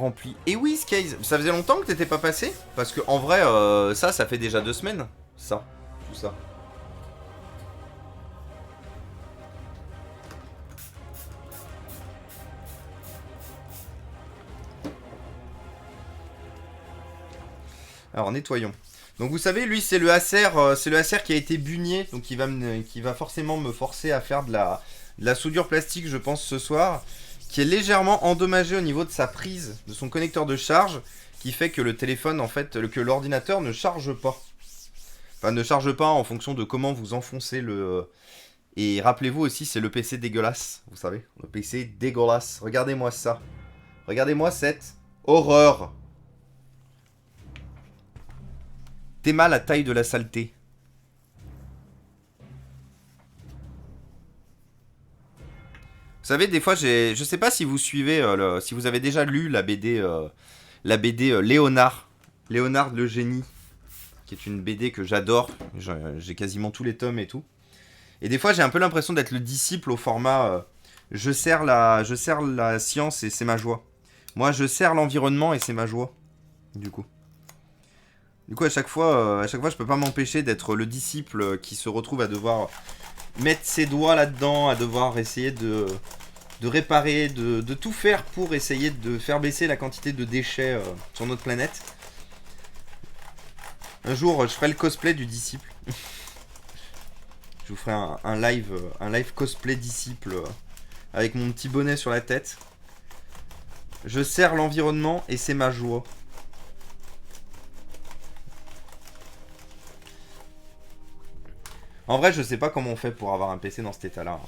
rempli. Et oui, Skaze, ça faisait longtemps que t'étais pas passé? Parce que en vrai, ça fait déjà 2 semaines. Ça, tout ça. Alors, nettoyons. Donc vous savez, lui c'est le Acer, qui a été bugné, donc qui va forcément me forcer à faire de la soudure plastique, je pense, ce soir, qui est légèrement endommagé au niveau de sa prise, de son connecteur de charge, qui fait que le téléphone, en fait, que l'ordinateur ne charge pas. Enfin, ne charge pas en fonction de comment vous enfoncez le... Et rappelez-vous aussi, c'est le PC dégueulasse, vous savez, le PC dégueulasse. Regardez-moi ça. Regardez-moi cette horreur. T'es mal la taille de la saleté. Vous savez, des fois, je sais pas si vous suivez, si vous avez déjà lu la BD Léonard. Léonard le génie. Qui est une BD que j'adore. J'ai quasiment tous les tomes et tout. Et des fois, j'ai un peu l'impression d'être le disciple au format je sers la science et c'est ma joie. Moi, je sers l'environnement et c'est ma joie. Du coup, à chaque fois, je peux pas m'empêcher d'être le disciple qui se retrouve à devoir mettre ses doigts là-dedans, à devoir essayer de réparer, de tout faire pour essayer de faire baisser la quantité de déchets sur notre planète. Un jour, je ferai le cosplay du disciple. Je vous ferai un live cosplay disciple avec mon petit bonnet sur la tête. Je sers l'environnement et c'est ma joie. En vrai, je sais pas comment on fait pour avoir un PC dans cet état-là.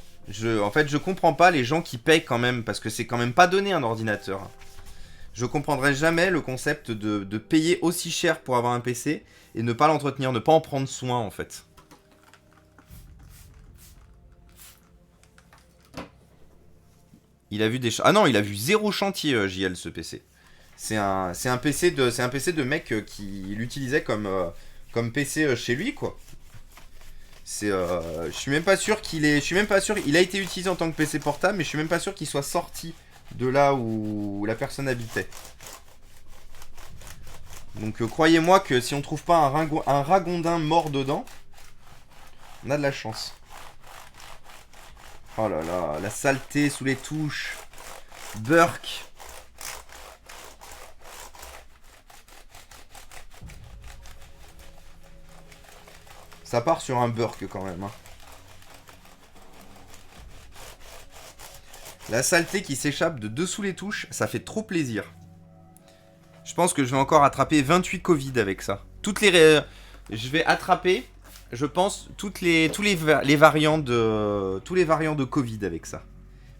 En fait, je comprends pas les gens qui payent quand même, parce que c'est quand même pas donné un ordinateur. Je comprendrai jamais le concept de payer aussi cher pour avoir un PC et ne pas l'entretenir, ne pas en prendre soin en fait. Il a vu des... Ah non, il a vu 0 chantier, JL, ce PC. C'est un PC de mec qui l'utilisait comme PC chez lui, quoi. Je suis même pas sûr il a été utilisé en tant que PC portable, mais je suis même pas sûr qu'il soit sorti de là où la personne habitait. Donc croyez-moi que si on trouve pas un ragondin mort dedans, on a de la chance. Oh là là, la saleté sous les touches. Burk. Ça part sur un burk quand même. Hein. La saleté qui s'échappe de dessous les touches, ça fait trop plaisir. Je pense que je vais encore attraper 28 Covid avec ça. Je vais attraper, je pense, tous les variants de Covid avec ça.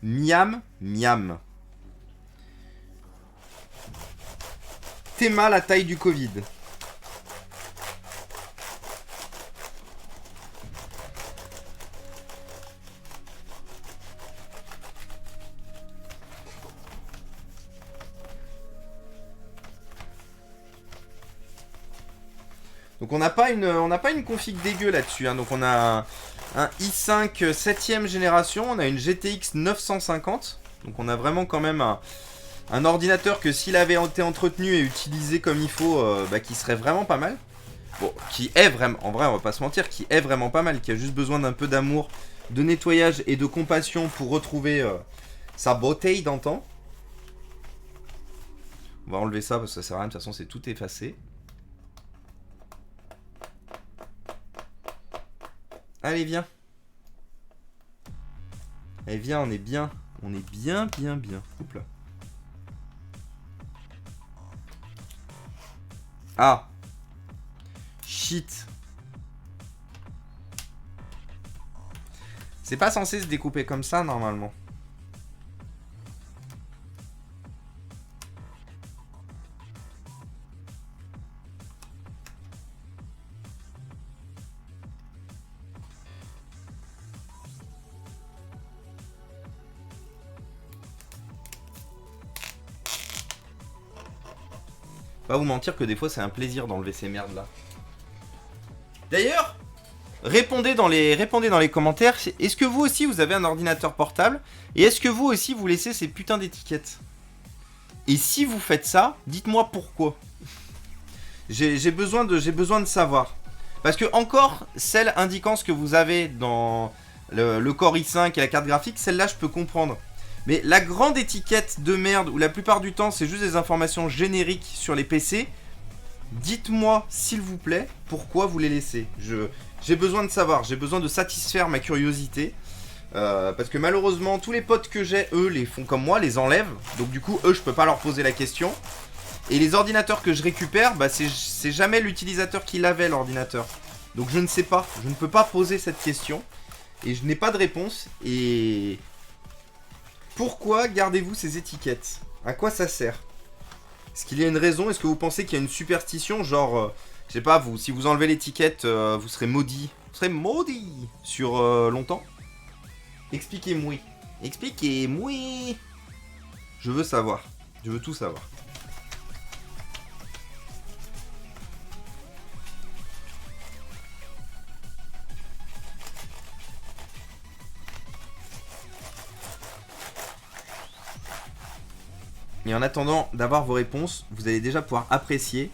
Miam, miam. T'es mal la taille du Covid. Donc on n'a pas une config dégueu là-dessus. Hein. Donc on a un i5 7ème génération, on a une GTX 950. Donc on a vraiment quand même un ordinateur que s'il avait été entretenu et utilisé comme il faut, qui serait vraiment pas mal. Bon, qui est vraiment, en vrai on va pas se mentir, qui est vraiment pas mal, qui a juste besoin d'un peu d'amour, de nettoyage et de compassion pour retrouver sa beauté d'antan. On va enlever ça parce que ça sert à rien, de toute façon c'est tout effacé. Allez, viens. Allez, viens, on est bien. On est bien, bien, bien. Oups là. Ah. Shit. C'est pas censé se découper comme ça, normalement. Pas vous mentir que des fois c'est un plaisir d'enlever ces merdes là. D'ailleurs, répondez dans les commentaires, est-ce que vous aussi vous avez un ordinateur portable? Et est-ce que vous aussi vous laissez ces putains d'étiquettes? Et si vous faites ça, dites-moi pourquoi. J'ai besoin de savoir. Parce que encore, celle indiquant ce que vous avez dans le Core i5 et la carte graphique, celle-là je peux comprendre. Mais la grande étiquette de merde, où la plupart du temps c'est juste des informations génériques sur les PC, dites-moi s'il vous plaît pourquoi vous les laissez. J'ai besoin de savoir, j'ai besoin de satisfaire ma curiosité. Parce que malheureusement tous les potes que j'ai, eux, les font comme moi, les enlèvent. Donc du coup, eux, je peux pas leur poser la question. Et les ordinateurs que je récupère, bah c'est jamais l'utilisateur qui l'avait, l'ordinateur. Donc je ne sais pas, je ne peux pas poser cette question. Et je n'ai pas de réponse. Et... pourquoi gardez-vous ces étiquettes? À quoi ça sert? Est-ce qu'il y a une raison? Est-ce que vous pensez qu'il y a une superstition? Genre, je sais pas, vous, si vous enlevez l'étiquette, vous serez maudit. Vous serez maudit sur longtemps? Expliquez-moi. Expliquez-moi. Je veux savoir. Je veux tout savoir. Et en attendant d'avoir vos réponses, vous allez déjà pouvoir apprécier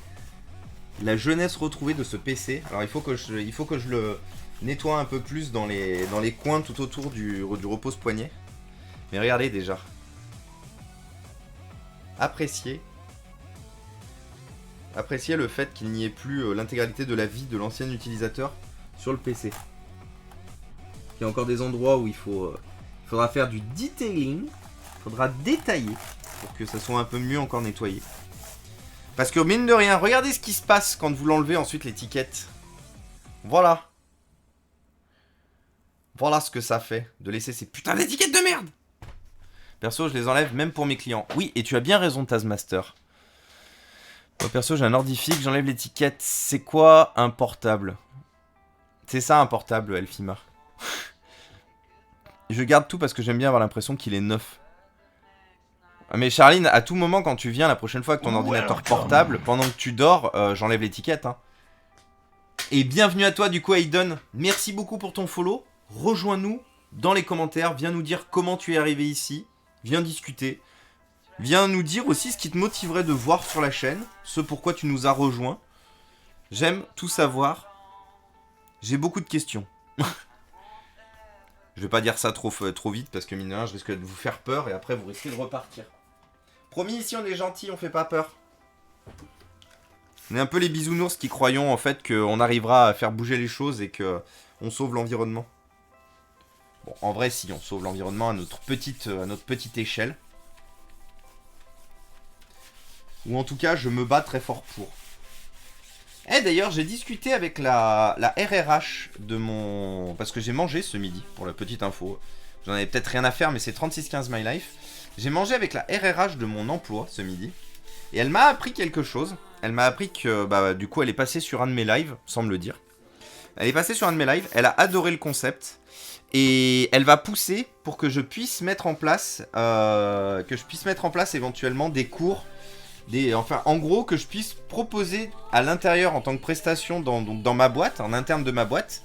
la jeunesse retrouvée de ce PC. Alors il faut que je le nettoie un peu plus dans les coins tout autour du repose-poignet. Mais regardez déjà. Appréciez le fait qu'il n'y ait plus l'intégralité de la vie de l'ancien utilisateur sur le PC. Il y a encore des endroits où il faudra faire du detailing. Il faudra détailler pour que ça soit un peu mieux encore nettoyé. Parce que mine de rien, regardez ce qui se passe quand vous l'enlevez ensuite l'étiquette. Voilà. Voilà ce que ça fait de laisser ces putains d'étiquettes de merde. Perso, je les enlève même pour mes clients. Oui, et tu as bien raison, Tazmaster. Moi, perso, j'ai un ordi fixe, j'enlève l'étiquette. C'est quoi un portable? C'est ça un portable, Elfima. Je garde tout parce que j'aime bien avoir l'impression qu'il est neuf. Mais Charline, à tout moment quand tu viens la prochaine fois avec ton ordinateur portable, pendant que tu dors, j'enlève l'étiquette. Hein. Et bienvenue à toi du coup Aiden. Merci beaucoup pour ton follow. Rejoins-nous dans les commentaires. Viens nous dire comment tu es arrivé ici. Viens discuter. Viens nous dire aussi ce qui te motiverait de voir sur la chaîne. Ce pourquoi tu nous as rejoints. J'aime tout savoir. J'ai beaucoup de questions. Je vais pas dire ça trop vite parce que mine de rien, je risque de vous faire peur et après vous risquez de repartir. Promis, ici on est gentil, on fait pas peur. On est un peu les bisounours qui croyons en fait qu'on arrivera à faire bouger les choses et qu'on sauve l'environnement. Bon, en vrai, si, on sauve l'environnement à notre petite échelle. Ou en tout cas, je me bats très fort pour. Eh d'ailleurs, j'ai discuté avec la RRH de mon... Parce que j'ai mangé ce midi, pour la petite info. J'en avais peut-être rien à faire, mais c'est 3615 My Life. J'ai mangé avec la RRH de mon emploi ce midi. Et elle m'a appris quelque chose. Elle m'a appris que, bah, du coup, elle est passée sur un de mes lives, sans me le dire. Elle est passée sur un de mes lives, elle a adoré le concept. Et elle va pousser pour que je puisse mettre en place... éventuellement des cours... Enfin, en gros, que je puisse proposer à l'intérieur en tant que prestation dans ma boîte, en interne de ma boîte,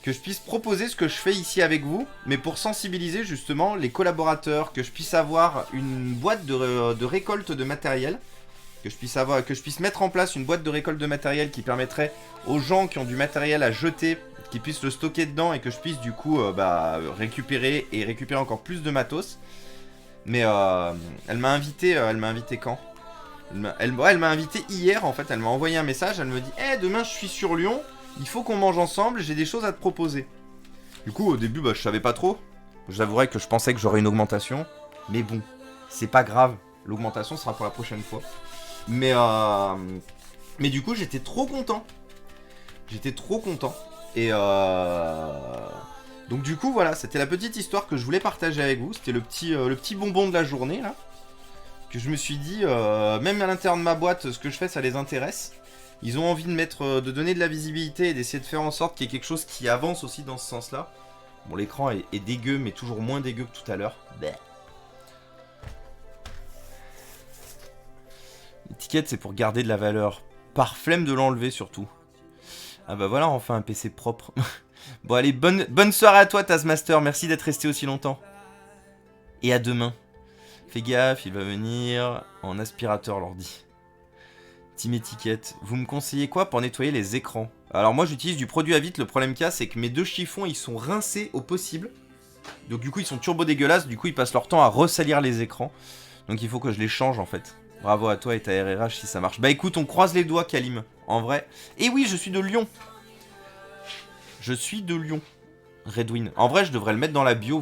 que je puisse proposer ce que je fais ici avec vous, mais pour sensibiliser justement les collaborateurs, que je puisse avoir une boîte de récolte de matériel, que je puisse mettre en place une boîte de récolte de matériel qui permettrait aux gens qui ont du matériel à jeter, qu'ils puissent le stocker dedans et que je puisse du coup récupérer encore plus de matos. Mais elle m'a invité quand ? Elle m'a invité hier en fait, elle m'a envoyé un message, elle me dit hey, demain je suis sur Lyon, il faut qu'on mange ensemble, j'ai des choses à te proposer. Du coup au début je savais pas trop, j'avouerais que je pensais que j'aurais une augmentation, mais bon, c'est pas grave, l'augmentation sera pour la prochaine fois. Mais du coup j'étais trop content, et donc du coup voilà, c'était la petite histoire que je voulais partager avec vous, c'était le petit bonbon de la journée là. Que je me suis dit, même à l'intérieur de ma boîte, ce que je fais, ça les intéresse. Ils ont envie de donner de la visibilité et d'essayer de faire en sorte qu'il y ait quelque chose qui avance aussi dans ce sens-là. Bon, l'écran est dégueu, mais toujours moins dégueu que tout à l'heure. L'étiquette, c'est pour garder de la valeur. Par flemme de l'enlever, surtout. Ah bah voilà, enfin un PC propre. Bon, allez, bonne soirée à toi, Tazmaster. Merci d'être resté aussi longtemps. Et à demain. Fais gaffe, il va venir en aspirateur, l'ordi. Team étiquette. Vous me conseillez quoi pour nettoyer les écrans? Alors moi j'utilise du produit à vite. Le problème qu'il y a, c'est que mes deux chiffons ils sont rincés au possible. Donc du coup ils sont turbo dégueulasses. Du coup ils passent leur temps à ressalir les écrans. Donc il faut que je les change en fait. Bravo à toi et ta RRH si ça marche. Bah écoute, on croise les doigts Kalim. En vrai. Et oui, je suis de Lyon. Je suis de Lyon. Redwin. En vrai je devrais le mettre dans la bio.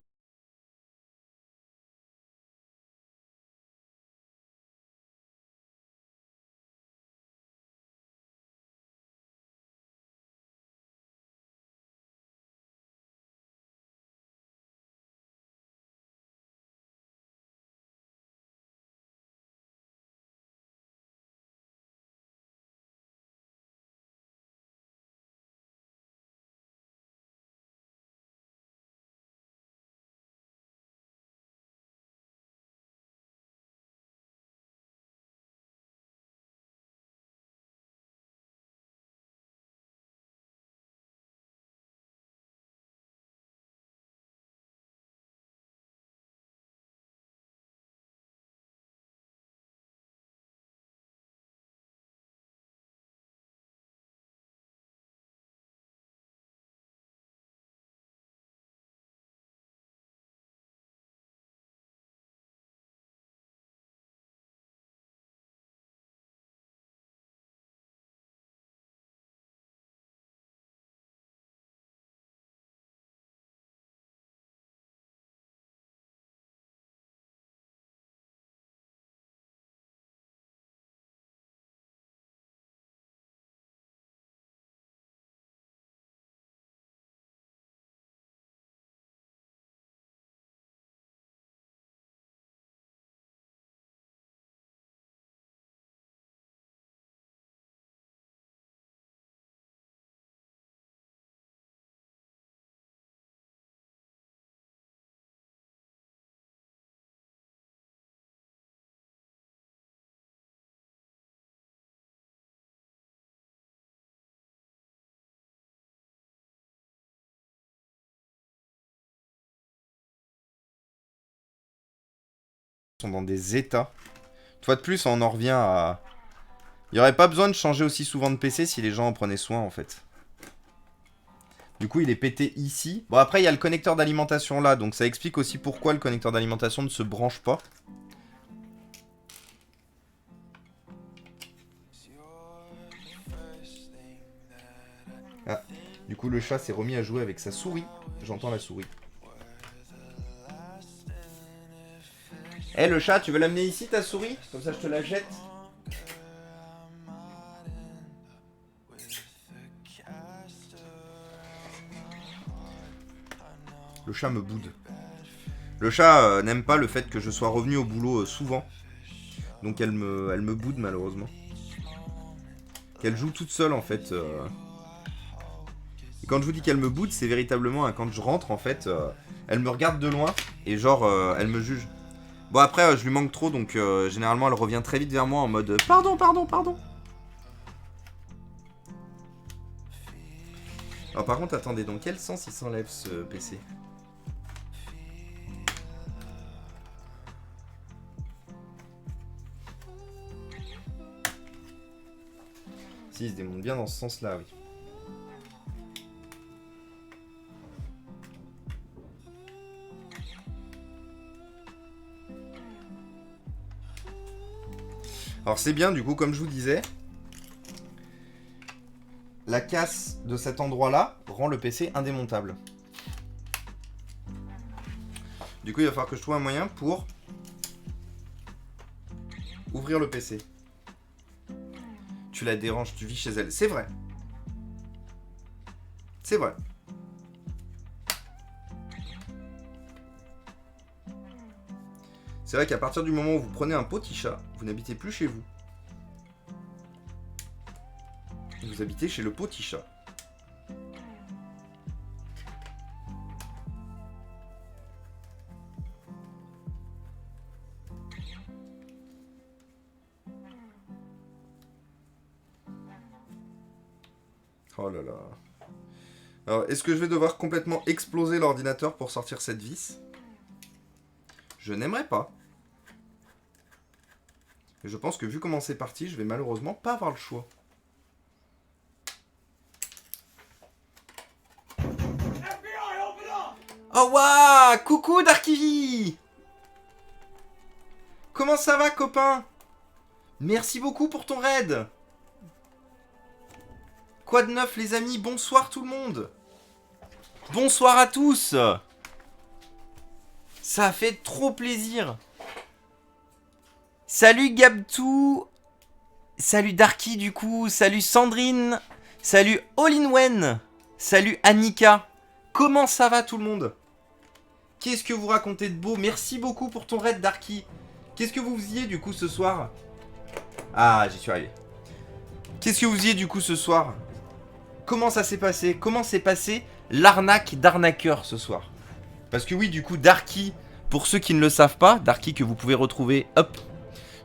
Ils sont dans des états. Une fois de plus, on en revient à... Il n'y aurait pas besoin de changer aussi souvent de PC si les gens en prenaient soin en fait. Du coup, il est pété ici. Bon, après, il y a le connecteur d'alimentation là, donc ça explique aussi pourquoi le connecteur d'alimentation ne se branche pas. Ah, du coup, le chat s'est remis à jouer avec sa souris. J'entends la souris. Eh, le chat, tu veux l'amener ici, ta souris? Comme ça, je te la jette. Le chat me boude. Le chat n'aime pas le fait que je sois revenu au boulot souvent. Donc elle me boude malheureusement. Qu'elle joue toute seule en fait. Et quand je vous dis qu'elle me boude, c'est véritablement quand je rentre en fait. Elle me regarde de loin et genre elle me juge. Bon après je lui manque trop donc généralement elle revient très vite vers moi en mode pardon, pardon, pardon. Alors par contre attendez, dans quel sens il s'enlève ce PC? Si, il se démonte bien dans ce sens-là, oui. Alors c'est bien, du coup, comme je vous disais, la casse de cet endroit-là rend le PC indémontable. Du coup, il va falloir que je trouve un moyen pour ouvrir le PC. Tu la déranges, tu vis chez elle. C'est vrai. C'est vrai. C'est vrai qu'à partir du moment où vous prenez un petit chat, vous n'habitez plus chez vous. Vous habitez chez le petit chat. Oh là là. Alors, est-ce que je vais devoir complètement exploser l'ordinateur pour sortir cette vis? Je n'aimerais pas. Et je pense que vu comment c'est parti, je vais malheureusement pas avoir le choix. Oh waouh! Coucou Darkivi! Comment ça va, copain? Merci beaucoup pour ton raid. Quoi de neuf, les amis? Bonsoir tout le monde. Bonsoir à tous. Ça a fait trop plaisir. Salut Gabtou. Salut Darky du coup. Salut Sandrine. Salut All-in-Wen. Salut Annika. Comment ça va tout le monde? Qu'est-ce que vous racontez de beau? Merci beaucoup pour ton raid Darky. Qu'est-ce que vous faisiez du coup ce soir? Ah, j'y suis arrivé. Qu'est-ce que vous faisiez du coup ce soir? Comment ça s'est passé? Comment s'est passé l'arnaque d'arnaqueur ce soir? Parce que oui, du coup, Darky, pour ceux qui ne le savent pas, Darky que vous pouvez retrouver, hop,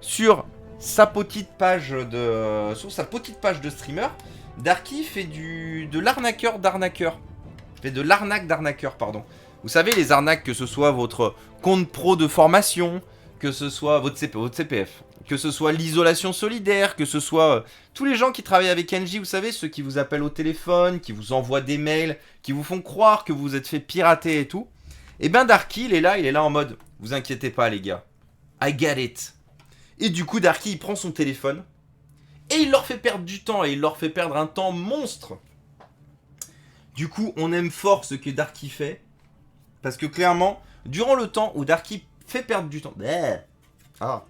sur sa petite page de streamer, Darky fait de l'arnaqueur d'arnaqueur. Fait de l'arnaque d'arnaqueur, pardon. Vous savez, les arnaques, que ce soit votre compte pro de formation, que ce soit votre CPF, que ce soit l'isolation solidaire, que ce soit tous les gens qui travaillent avec NJ, vous savez, ceux qui vous appellent au téléphone, qui vous envoient des mails, qui vous font croire que vous vous êtes fait pirater et tout. Et ben Darky, il est là en mode, vous inquiétez pas les gars, I get it. Et du coup Darky, il prend son téléphone, et il leur fait perdre du temps, et il leur fait perdre un temps monstre. Du coup, on aime fort ce que Darky fait, parce que clairement, durant le temps où Darky fait perdre du temps... Ah.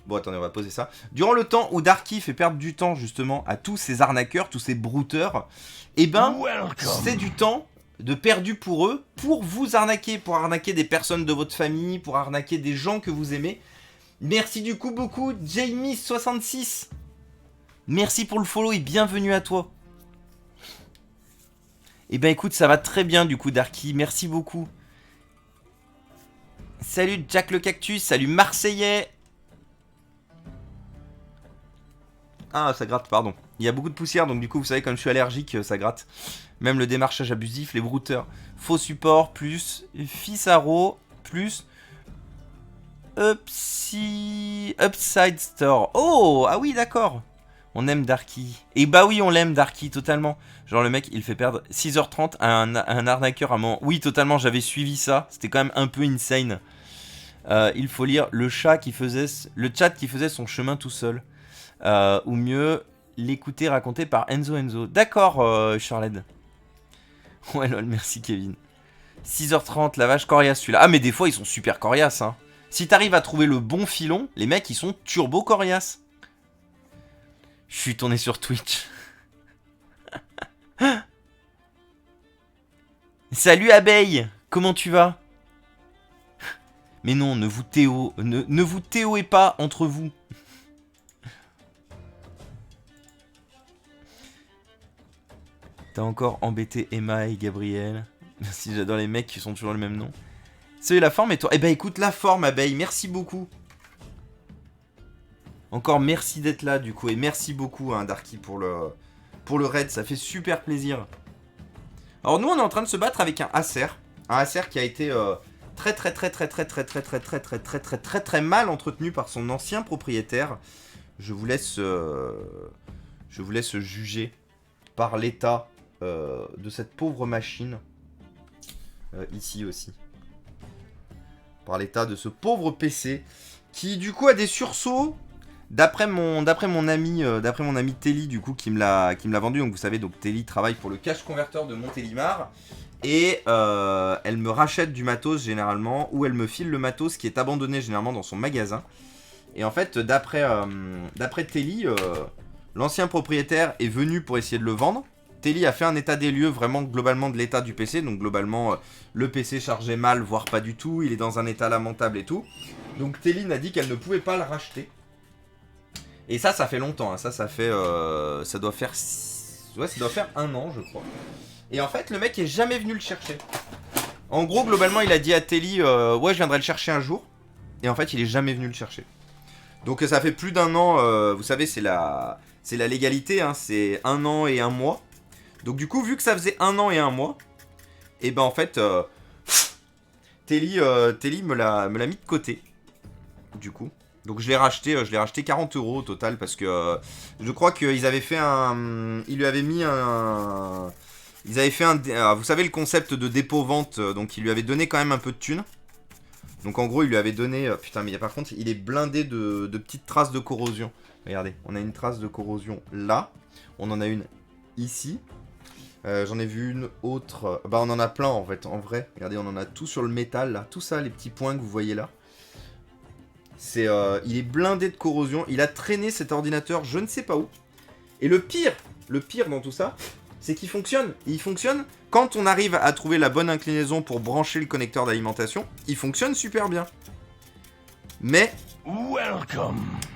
Bon, attendez, on va poser ça. Durant le temps où Darky fait perdre du temps, justement, à tous ces arnaqueurs, tous ces brouteurs, eh ben, c'est du temps de perdu pour eux, pour vous arnaquer, pour arnaquer des personnes de votre famille, pour arnaquer des gens que vous aimez. Merci du coup beaucoup, Jamie66. Merci pour le follow et bienvenue à toi. Eh ben, écoute, ça va très bien, du coup, Darky. Merci beaucoup. Salut Jack le Cactus, salut Marseillais. Ah, ça gratte, pardon. Il y a beaucoup de poussière, donc du coup, vous savez, comme je suis allergique, ça gratte. Même le démarchage abusif, les brouteurs. Faux support, plus Fissaro, plus Upside Store. Oh, ah oui, d'accord. On aime Darky. Et bah oui, on l'aime Darky, totalement. Genre le mec, il fait perdre 6h30 à un arnaqueur à un moment. Oui, totalement, j'avais suivi ça. C'était quand même un peu insane. Il faut lire le chat qui faisait son chemin tout seul. Ou mieux, l'écouter raconté par Enzo. D'accord, Charlène. Ouais, lol, merci Kevin. 6h30, la vache coriace celui-là. Ah, mais des fois, ils sont super coriaces, hein. Si t'arrives à trouver le bon filon, les mecs, ils sont turbo coriaces. Chut, on est sur Twitch. Salut abeille, comment tu vas? Mais non, ne vous théoez pas entre vous. T'as encore embêté Emma et Gabriel. Merci, j'adore les mecs qui sont toujours le même nom. Salut la forme et toi? Eh ben écoute, la forme abeille, merci beaucoup. Encore merci d'être là du coup. Et merci beaucoup hein, Darky pour le raid, ça fait super plaisir. Alors nous on est en train de se battre avec un Acer. Un Acer qui a été très mal entretenu par son ancien propriétaire. Je vous laisse juger par l'état de cette pauvre machine. Ici aussi. Par l'état de ce pauvre PC qui du coup a des sursauts. D'après mon ami Telly du coup qui me l'a vendu. Donc vous savez, donc Telly travaille pour le cache converteur de Montélimar. Et elle me rachète du matos généralement, ou elle me file le matos qui est abandonné généralement dans son magasin. Et en fait, d'après Telly, l'ancien propriétaire est venu pour essayer de le vendre. Telly a fait un état des lieux vraiment globalement de l'état du PC. Donc globalement, le PC chargeait mal, voire pas du tout. Il est dans un état lamentable et tout. Donc Telly n'a dit qu'elle ne pouvait pas le racheter. Et ça fait longtemps. Hein. Ça doit faire 1 an, je crois. Et en fait, le mec est jamais venu le chercher. En gros, globalement, il a dit à Telly, ouais, je viendrai le chercher un jour. Et en fait, il est jamais venu le chercher. Donc ça fait plus d'1 an. Vous savez, c'est la légalité. Hein, c'est 1 an et 1 mois. Donc du coup, vu que ça faisait 1 an et 1 mois, et ben en fait, Telly me l'a mis de côté. Du coup. Donc je l'ai racheté 40 € au total parce que je crois qu'ils avaient fait ils lui avaient mis un... Ils avaient fait vous savez le concept de dépôt-vente, donc ils lui avaient donné quand même un peu de thunes. Donc en gros, il lui avait donné... putain, mais par contre, il est blindé de petites traces de corrosion. Regardez, on a une trace de corrosion là. On en a une ici. J'en ai vu une autre... Bah, on en a plein, en fait, en vrai. Regardez, on en a tout sur le métal, là. Tout ça, les petits points que vous voyez là. Il est blindé de corrosion. Il a traîné cet ordinateur, je ne sais pas où. Et le pire dans tout ça, c'est qu'il fonctionne. Il fonctionne quand on arrive à trouver la bonne inclinaison pour brancher le connecteur d'alimentation. Il fonctionne super bien. Mais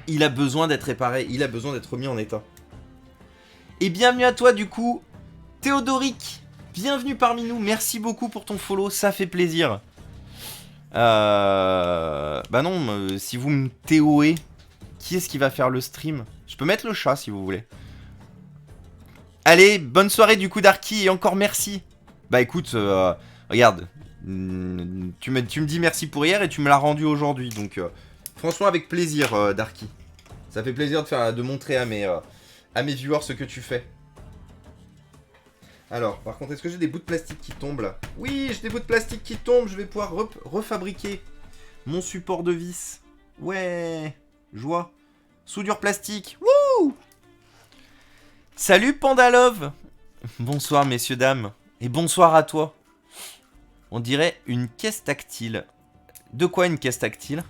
il a besoin d'être réparé. Il a besoin d'être remis en état. Et bienvenue à toi du coup, Théodoric. Bienvenue parmi nous. Merci beaucoup pour ton follow. Ça fait plaisir. Bah non, si vous me TOez, qui est-ce qui va faire le stream? Je peux mettre le chat si vous voulez. Allez, bonne soirée du coup Darky et encore merci. Bah écoute, regarde, tu me dis merci pour hier et tu me l'as rendu aujourd'hui. Donc franchement avec plaisir Darky. Ça fait plaisir de montrer à mes viewers ce que tu fais. Alors, par contre, est-ce que j'ai des bouts de plastique qui tombent là? Oui, j'ai des bouts de plastique qui tombent. Je vais pouvoir refabriquer mon support de vis. Ouais, joie. Soudure plastique. Wouh! Salut Pandalove. Bonsoir messieurs, dames. Et bonsoir à toi. On dirait une caisse tactile. De quoi une caisse tactile?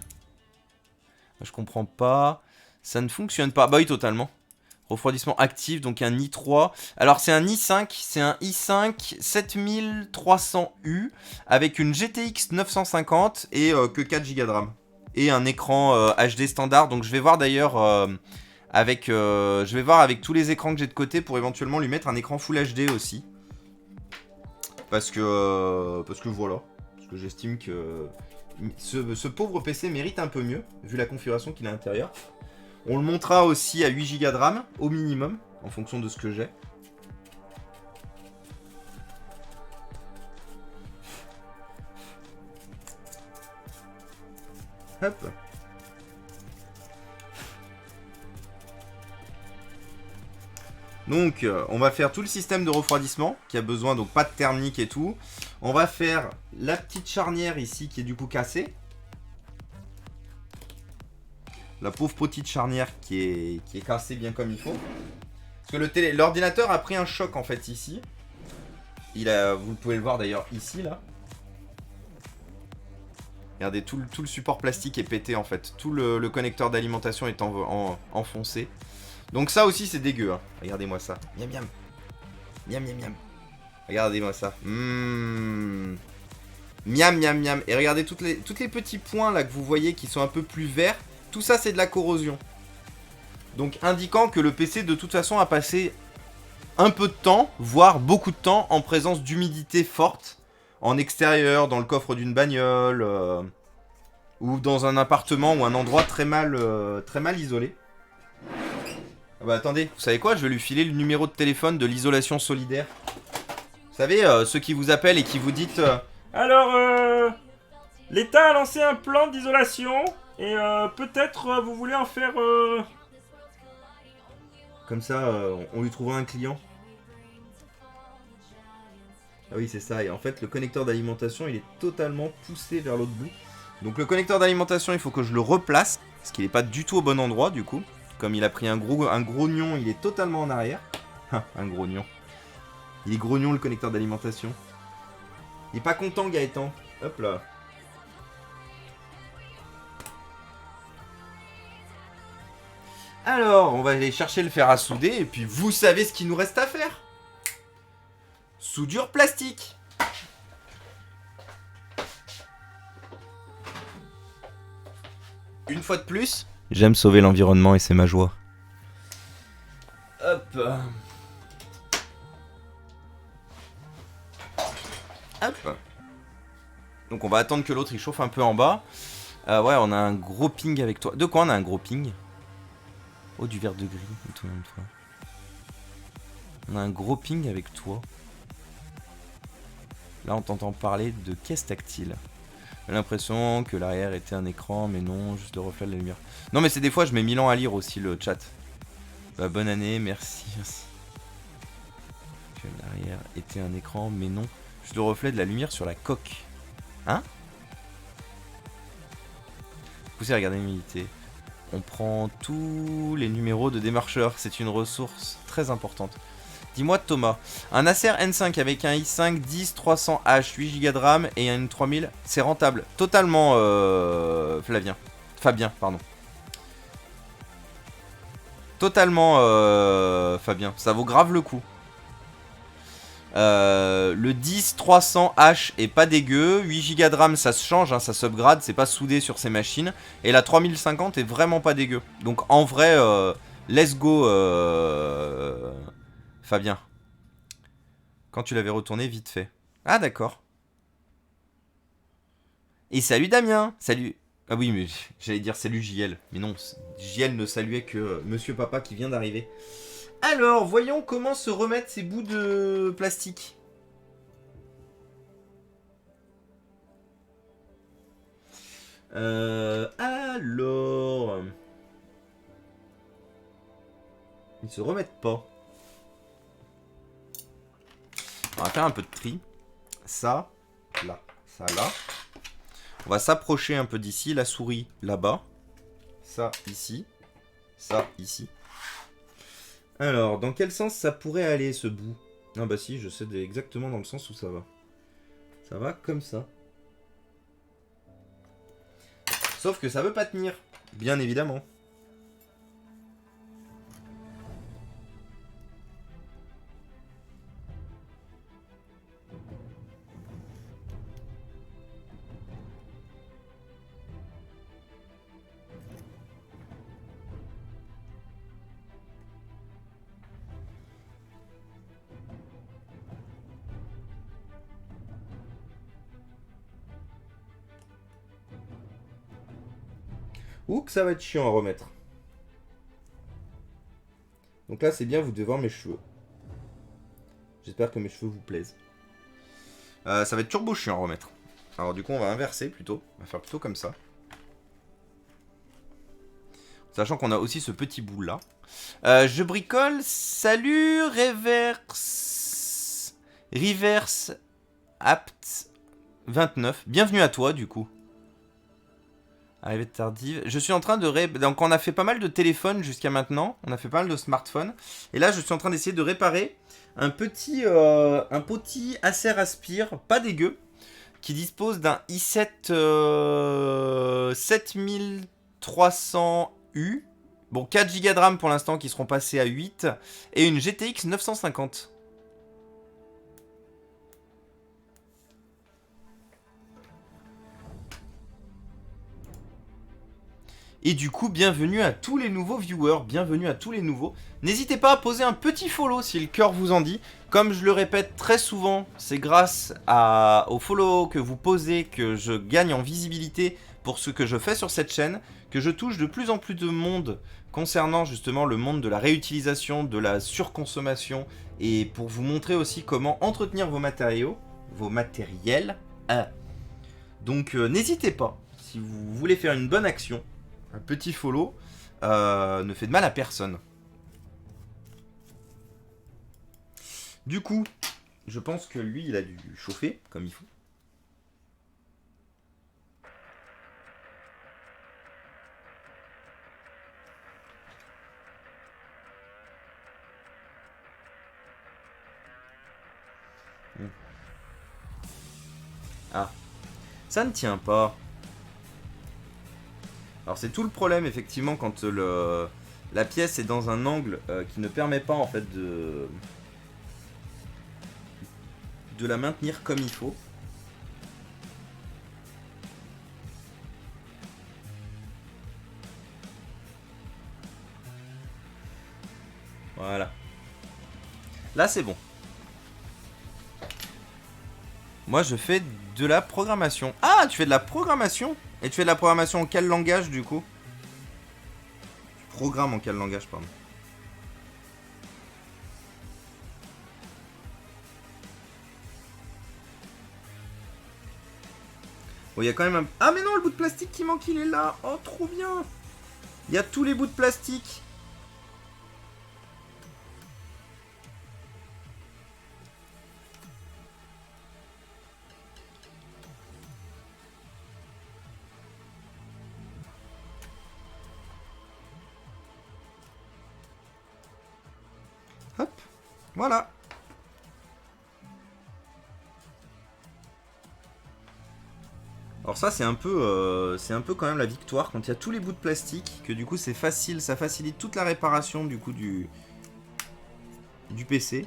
Je comprends pas. Ça ne fonctionne pas. Bah oui, totalement. Refroidissement actif, donc un i3. Alors c'est un i5, c'est un i5 7300U avec une GTX 950 et que 4 Go de RAM. Et un écran HD standard, donc je vais voir d'ailleurs avec tous les écrans que j'ai de côté pour éventuellement lui mettre un écran Full HD aussi. Parce que voilà, parce que j'estime que ce pauvre PC mérite un peu mieux, vu la configuration qu'il a à l'intérieur. On le montera aussi à 8 Go de RAM, au minimum, en fonction de ce que j'ai. Hop. Donc, on va faire tout le système de refroidissement, qui a besoin, donc pas de thermique et tout. On va faire la petite charnière ici, qui est du coup cassée. La pauvre petite charnière qui est cassée bien comme il faut. Parce que l'ordinateur a pris un choc en fait ici. Vous pouvez le voir d'ailleurs ici là. Regardez, tout le support plastique est pété en fait. Tout le connecteur d'alimentation est enfoncé. Donc ça aussi c'est dégueu. Hein. Regardez-moi ça. Miam miam. Miam miam miam. Regardez-moi ça. Miam miam miam. Et regardez tous les petits points là que vous voyez qui sont un peu plus verts. Tout ça c'est de la corrosion. Donc indiquant que le PC de toute façon a passé un peu de temps, voire beaucoup de temps, en présence d'humidité forte, en extérieur, dans le coffre d'une bagnole, ou dans un appartement ou un endroit très mal isolé. Ah bah attendez, vous savez quoi? Je vais lui filer le numéro de téléphone de l'isolation solidaire. Vous savez, ceux qui vous appellent et qui vous dites... Alors, l'État a lancé un plan d'isolation, et peut-être vous voulez en faire... Comme ça, on lui trouvera un client. Ah oui, c'est ça. Et en fait, le connecteur d'alimentation, il est totalement poussé vers l'autre bout. Donc le connecteur d'alimentation, il faut que je le replace. Parce qu'il n'est pas du tout au bon endroit, du coup. Comme il a pris un grognon, il est totalement en arrière. Un grognon. Il est grognon, le connecteur d'alimentation. Il est pas content, Gaëtan. Hop là. Alors, on va aller chercher le fer à souder. Et puis, vous savez ce qu'il nous reste à faire. Soudure plastique. Une fois de plus, j'aime sauver l'environnement et c'est ma joie. Hop. Hop. Donc on va attendre que l'autre il chauffe un peu en bas. Ouais, on a un gros ping avec toi. De quoi on a un gros ping? Oh, du vert de gris, tout le monde fois. On a un gros ping avec toi. Là, on t'entend parler de caisse tactile. J'ai l'impression que l'arrière était un écran, mais non, juste le reflet de la lumière. Non, mais c'est des fois, je mets 1000 ans à lire aussi le chat. Bah, bonne année, merci. Que l'arrière était un écran, mais non, juste le reflet de la lumière sur la coque. Hein? Poussez à regarder l'humidité. On prend tous les numéros de démarcheurs, c'est une ressource très importante. Dis-moi Thomas, un Acer N5 avec un i5 10300H, 8 Go de RAM et un 3000, c'est rentable. Totalement Fabien, pardon. Totalement Fabien, ça vaut grave le coup. Le 10300H est pas dégueu, 8 Go de RAM ça se change, hein, ça s'upgrade, c'est pas soudé sur ces machines. Et la 3050 est vraiment pas dégueu. Donc en vrai, let's go Fabien. Quand tu l'avais retourné, vite fait. Ah d'accord. Et salut Damien. Salut. Ah oui, mais j'allais dire salut JL. Mais non, JL ne saluait que Monsieur Papa qui vient d'arriver. Alors, voyons comment se remettre ces bouts de plastique. Alors... Ils se remettent pas. On va faire un peu de tri. Ça, là, ça, là. On va s'approcher un peu d'ici. La souris, là-bas. Ça, ici. Ça, ici. Alors, dans quel sens ça pourrait aller, ce bout? Ah bah si, je sais exactement dans le sens où ça va. Ça va comme ça. Sauf que ça veut pas tenir. Bien évidemment. Ouh que ça va être chiant à remettre. Donc là c'est bien, vous devez voir mes cheveux. J'espère que mes cheveux vous plaisent. Ça va être turbo chiant à remettre. Alors du coup on va inverser plutôt. On va faire plutôt comme ça. Sachant qu'on a aussi ce petit bout là. Je bricole. Salut Reverse Apt 29. Bienvenue à toi du coup. Arrivée tardive. Je suis en train de... Donc on a fait pas mal de téléphones jusqu'à maintenant. On a fait pas mal de smartphones. Et là je suis en train d'essayer de réparer un petit Acer Aspire, pas dégueu, qui dispose d'un i7 7300U. Bon, 4 Go de RAM pour l'instant qui seront passés à 8. Et une GTX 950. Et du coup, bienvenue à tous les nouveaux viewers, bienvenue à tous les nouveaux. N'hésitez pas à poser un petit follow si le cœur vous en dit. Comme je le répète très souvent, c'est grâce au follow que vous posez que je gagne en visibilité pour ce que je fais sur cette chaîne, que je touche de plus en plus de monde concernant justement le monde de la réutilisation, de la surconsommation, et pour vous montrer aussi comment entretenir vos matériaux, vos matériels. Donc n'hésitez pas, si vous voulez faire une bonne action, un petit follow ne fait de mal à personne. Du coup, je pense que lui, il a dû chauffer comme il faut. Ah, ça ne tient pas. Alors c'est tout le problème effectivement quand la pièce est dans un angle qui ne permet pas en fait de la maintenir comme il faut. Voilà. Là c'est bon. Moi je fais de la programmation. Ah, tu fais de la programmation? Et tu fais de la programmation en quel langage du coup? Tu programmes en quel langage, pardon? Oh, il y a quand même un... Ah mais non, le bout de plastique qui manque, il est là. Oh, trop bien. Il y a tous les bouts de plastique. Hop, voilà. Alors ça c'est un peu quand même la victoire quand il y a tous les bouts de plastique, que du coup c'est facile, ça facilite toute la réparation du coup du PC,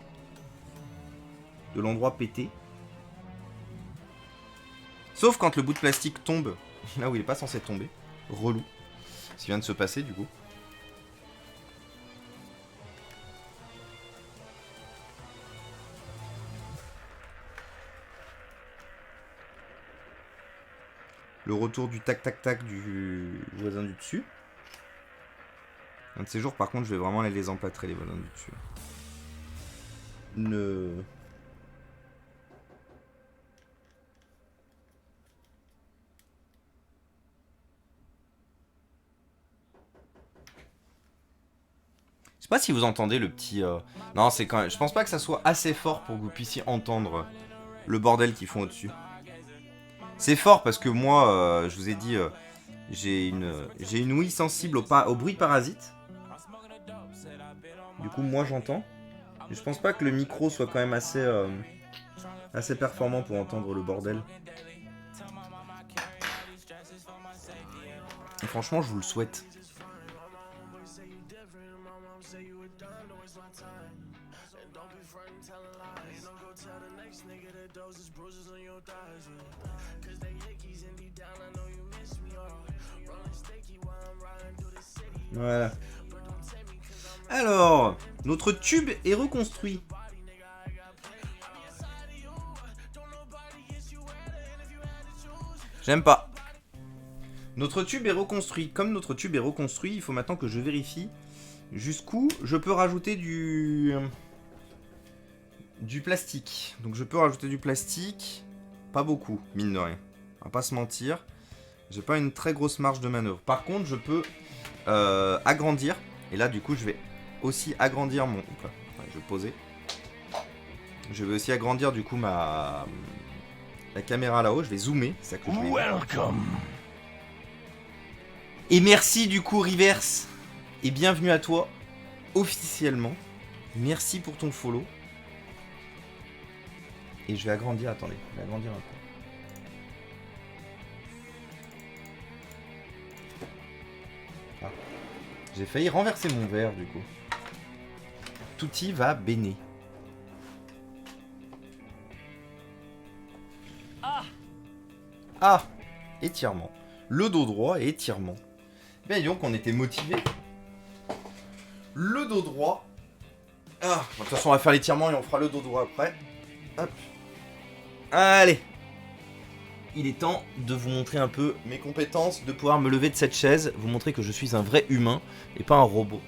de l'endroit pété. Sauf quand le bout de plastique tombe là où il est pas censé tomber. Relou. Ce qui vient de se passer du coup. Le retour du tac tac tac du voisin du dessus. Un de ces jours par contre je vais vraiment aller les empâtrer les voisins du dessus. Ne... Je sais pas si vous entendez le petit... Non, c'est quand même... Je pense pas que ça soit assez fort pour que vous puissiez entendre le bordel qu'ils font au-dessus. C'est fort parce que moi, je vous ai dit, j'ai une ouïe sensible au bruit parasite. Du coup, moi, j'entends. Et je pense pas que le micro soit quand même assez performant pour entendre le bordel. Et franchement, je vous le souhaite. Voilà. Alors, notre tube est reconstruit. J'aime pas. Notre tube est reconstruit. Comme notre tube est reconstruit, il faut maintenant que je vérifie jusqu'où je peux rajouter du plastique. Donc je peux rajouter du plastique. Pas beaucoup, mine de rien. On va pas se mentir. J'ai pas une très grosse marge de manœuvre. Par contre, je peux agrandir. Et là, du coup, je vais aussi agrandir mon... Oula, je vais poser. Je vais aussi agrandir, du coup, la caméra là-haut. Je vais zoomer. C'est ça que je vais... Welcome. Et merci, du coup, Reverse. Et bienvenue à toi, officiellement. Merci pour ton follow. Et je vais agrandir, attendez, je vais agrandir un peu. Ah. J'ai failli renverser mon verre du coup. Tutti va bene. Ah, étirement. Le dos droit et étirement. Bien donc on était motivé. Le dos droit. Ah, de toute façon on va faire l'étirement et on fera le dos droit après. Hop. Allez. Il est temps de vous montrer un peu mes compétences, de pouvoir me lever de cette chaise, vous montrer que je suis un vrai humain et pas un robot.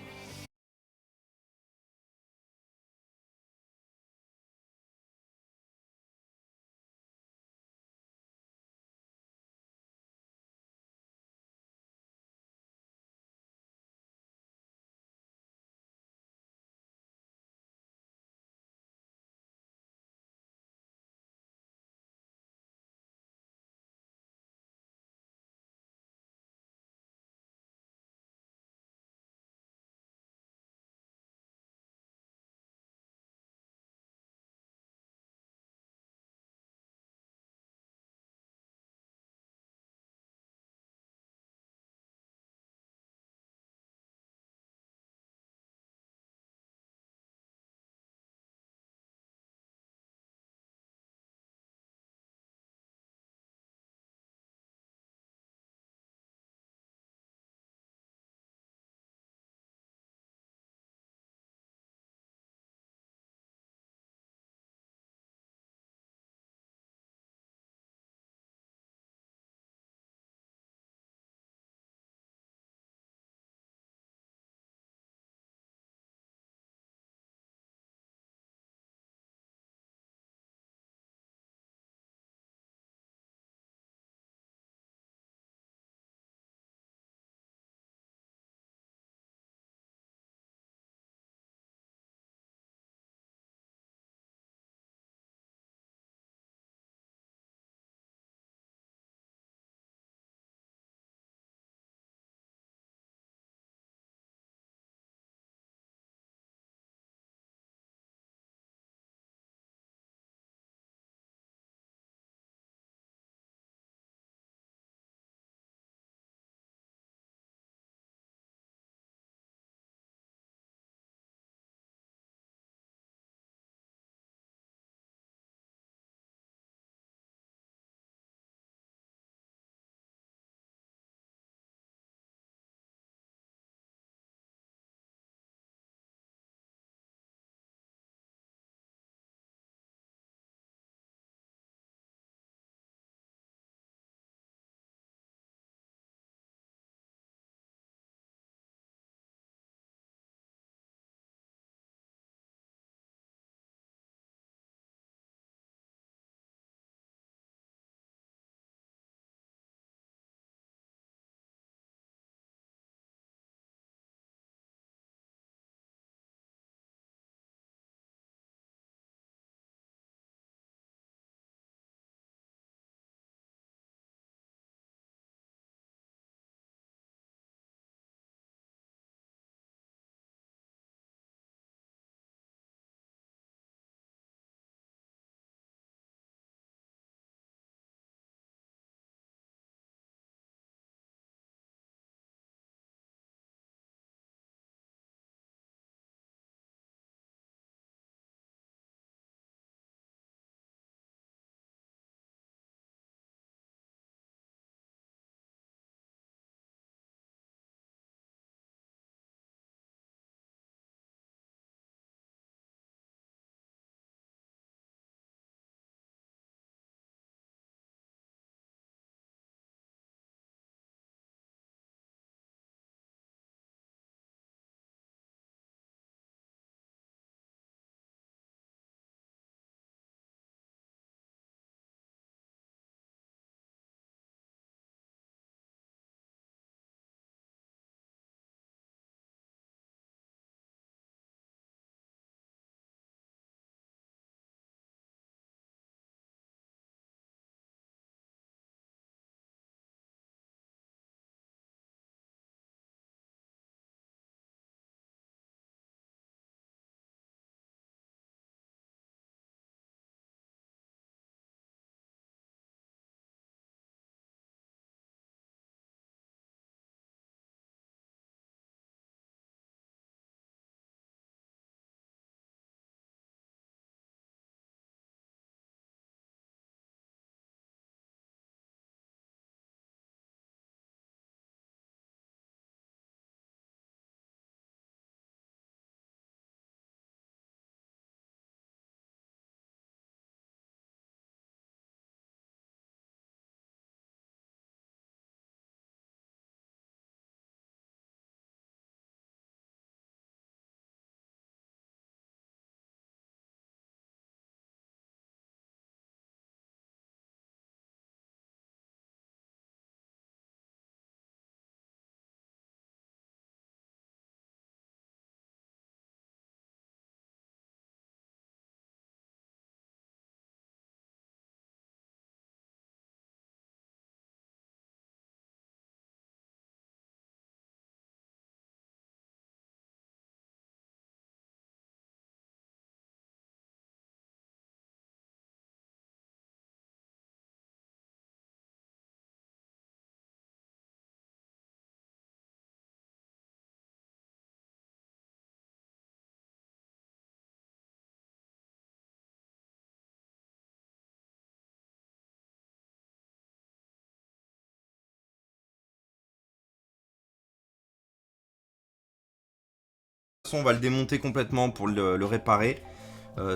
façon, on va le démonter complètement pour le réparer.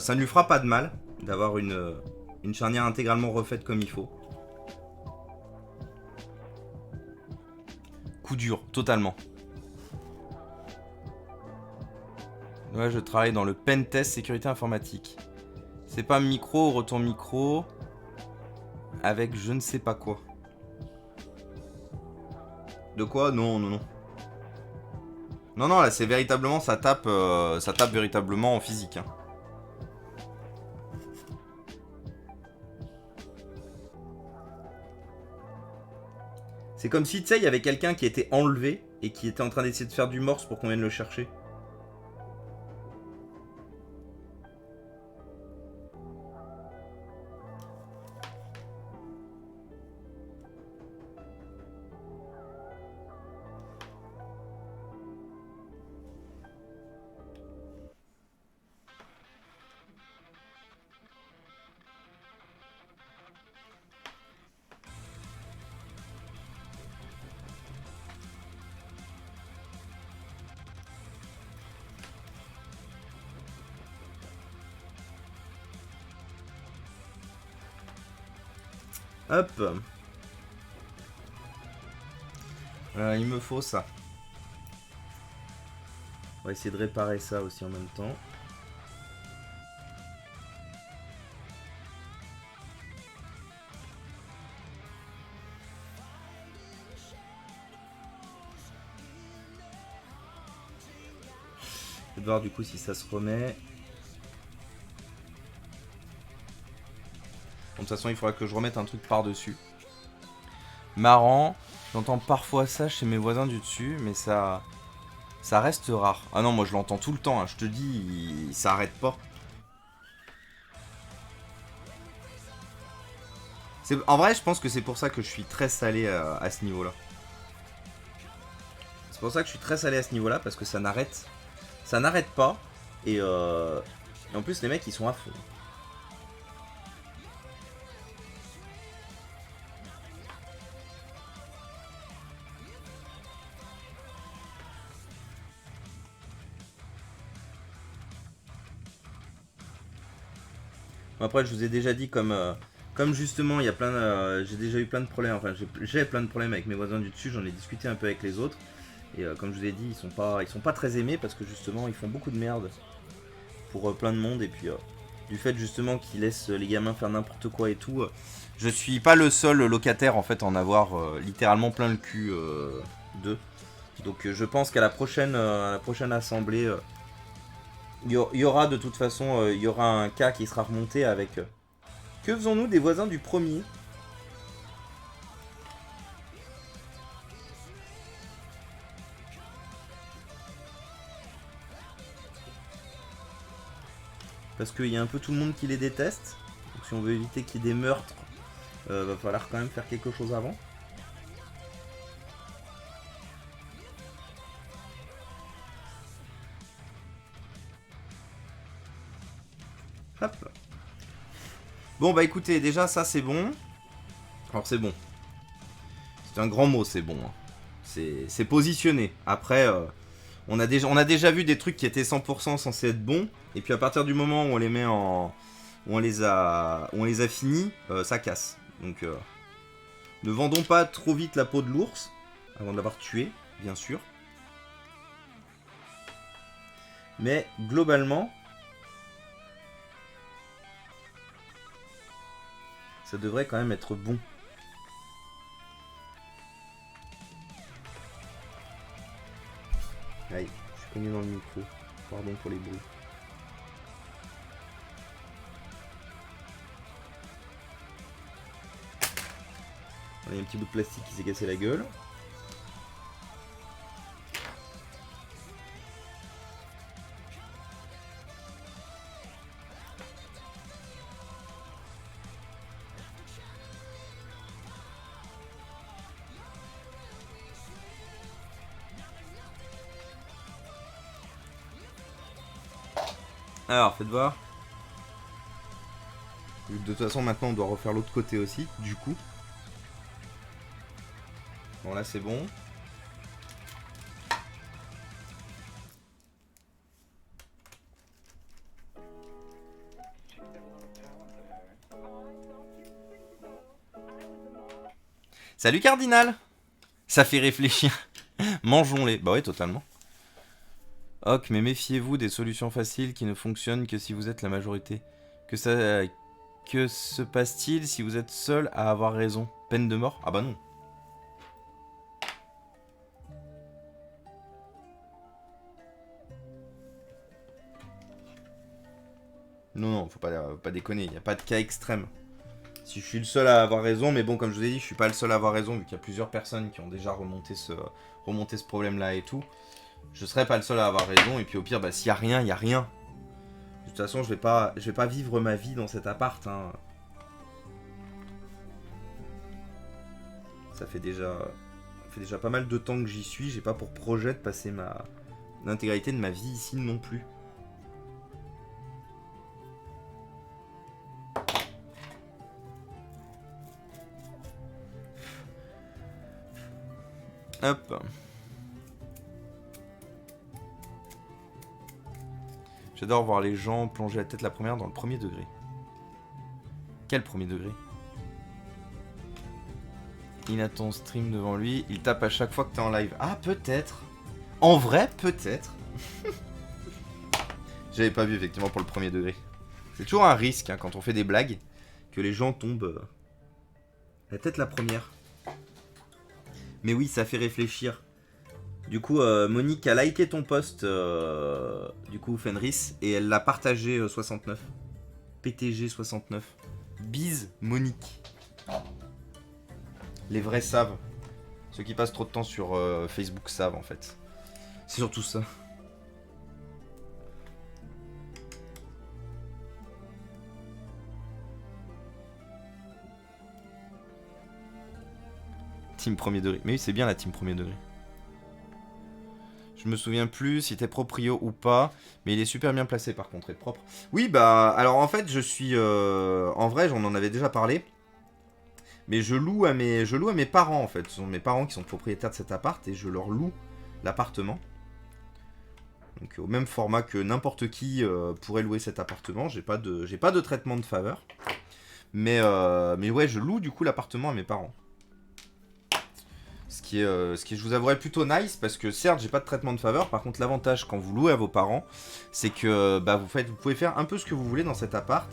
Ça ne lui fera pas de mal d'avoir une charnière intégralement refaite comme il faut. Coup dur, totalement. Ouais, je travaille dans le pentest sécurité informatique. C'est pas micro, retour micro. Avec je ne sais pas quoi. De quoi? Non, non, non. Non, non, là c'est véritablement, ça tape véritablement en physique. Hein. C'est comme si, tu sais, il y avait quelqu'un qui était enlevé et qui était en train d'essayer de faire du morse pour qu'on vienne le chercher. Hop. Il me faut ça. On va essayer de réparer ça aussi en même temps. Je vais voir du coup si ça se remet. De toute façon, il faudra que je remette un truc par-dessus. Marrant. J'entends parfois ça chez mes voisins du dessus, mais ça reste rare. Ah non, moi je l'entends tout le temps, hein. Je te dis, ça arrête pas. En vrai, je pense que c'est pour ça que je suis très salé à ce niveau-là. C'est pour ça que je suis très salé à ce niveau-là, parce que ça n'arrête pas. Et en plus, les mecs, ils sont à fond. Après, je vous ai déjà dit, comme justement, il y a j'ai déjà eu plein de problèmes. Enfin, j'ai plein de problèmes avec mes voisins du dessus. J'en ai discuté un peu avec les autres. Et comme je vous ai dit, ils sont pas très aimés parce que justement, ils font beaucoup de merde pour plein de monde. Et puis, du fait justement qu'ils laissent les gamins faire n'importe quoi et tout, je suis pas le seul locataire en fait en avoir littéralement plein le cul d'eux. Donc, je pense qu'à la prochaine assemblée. Il y aura de toute façon, il y aura un cas qui sera remonté avec... Que faisons-nous des voisins du premier? Parce qu'il y a un peu tout le monde qui les déteste. Donc si on veut éviter qu'il y ait des meurtres, va falloir quand même faire quelque chose avant. Hop. Bon bah écoutez, déjà ça c'est bon. Alors c'est bon. C'est un grand mot, c'est bon. C'est positionné. Après, on a déjà vu des trucs qui étaient 100% censés être bons. Et puis à partir du moment où on les met en... où on les a finis, ça casse. Donc ne vendons pas trop vite la peau de l'ours. Avant de l'avoir tué, bien sûr. Mais globalement... ça devrait quand même être bon. Aïe, je suis cogné dans le micro. Pardon pour les bruits. Il y a un petit bout de plastique qui s'est cassé la gueule. Alors, faites voir. De toute façon, maintenant, on doit refaire l'autre côté aussi, du coup. Bon, là, c'est bon. Salut Cardinal. Ça fait réfléchir. Mangeons-les. Bah ouais, totalement. Ok, mais méfiez-vous des solutions faciles qui ne fonctionnent que si vous êtes la majorité. Que se passe-t-il si vous êtes seul à avoir raison? Peine de mort? Ah bah non. Non, faut pas déconner, il n'y a pas de cas extrême. Si je suis le seul à avoir raison, mais bon, comme je vous ai dit, je suis pas le seul à avoir raison, vu qu'il y a plusieurs personnes qui ont déjà remonté ce problème-là et tout. Je serai pas le seul à avoir raison, et puis au pire, bah s'il y a rien, il y a rien. De toute façon, je vais pas vivre ma vie dans cet appart, hein. Ça fait déjà pas mal de temps que j'y suis, j'ai pas pour projet de passer l'intégralité de ma vie ici non plus. Hop. J'adore voir les gens plonger la tête la première dans le premier degré. Quel premier degré? Il a ton stream devant lui, il tape à chaque fois que t'es en live. Ah, peut-être. En vrai, peut-être. J'avais pas vu effectivement pour le premier degré. C'est toujours un risque hein, quand on fait des blagues, que les gens tombent la tête la première. Mais oui, ça fait réfléchir. Du coup, Monique a liké ton post, du coup, Fenris, et elle l'a partagé 69. PTG 69. Bise, Monique. Les vrais savent. Ceux qui passent trop de temps sur Facebook savent, en fait. C'est surtout ça. Team premier degré. Mais oui, c'est bien la team premier degré. Je me souviens plus si t'es proprio ou pas, mais il est super bien placé par contre, être propre. Oui, bah, alors en fait, je suis... en vrai, j'en avais déjà parlé, mais je loue à mes parents en fait. Ce sont mes parents qui sont propriétaires de cet appart et je leur loue l'appartement. Donc au même format que n'importe qui pourrait louer cet appartement. J'ai pas de traitement de faveur. Mais ouais, je loue du coup l'appartement à mes parents. Ce qui est, je vous avouerai, plutôt nice, parce que certes, j'ai pas de traitement de faveur, par contre, l'avantage quand vous louez à vos parents, c'est que bah, vous pouvez faire un peu ce que vous voulez dans cet appart,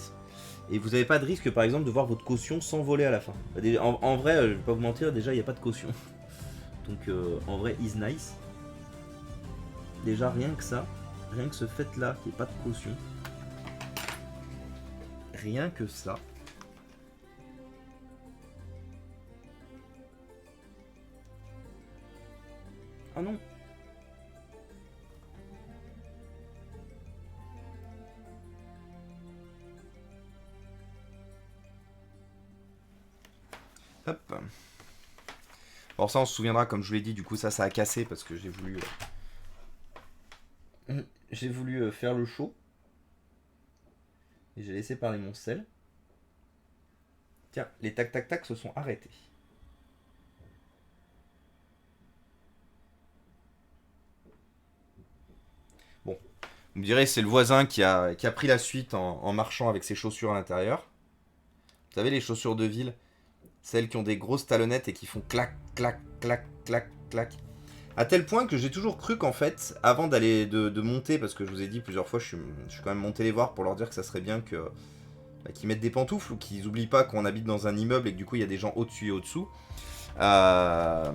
et vous n'avez pas de risque, par exemple, de voir votre caution s'envoler à la fin. En vrai, je vais pas vous mentir, déjà, il n'y a pas de caution. Donc, en vrai, is nice. Déjà, rien que ça, rien que ce fait-là, qu'il n'y ait pas de caution. Rien que ça. Ah non. Hop. Bon, ça on se souviendra, comme je vous l'ai dit, du coup ça a cassé parce que j'ai voulu faire le show. Et j'ai laissé parler mon sel. Tiens, les tac tac tac se sont arrêtés. Bon, vous me direz, c'est le voisin qui a pris la suite en marchant avec ses chaussures à l'intérieur. Vous savez, les chaussures de ville, celles qui ont des grosses talonnettes et qui font clac, clac, clac, clac, clac. À tel point que j'ai toujours cru qu'en fait, avant d'aller de monter, parce que je vous ai dit plusieurs fois, je suis quand même monté les voir pour leur dire que ça serait bien qu'ils mettent des pantoufles ou qu'ils oublient pas qu'on habite dans un immeuble et que du coup il y a des gens au-dessus et au-dessous. En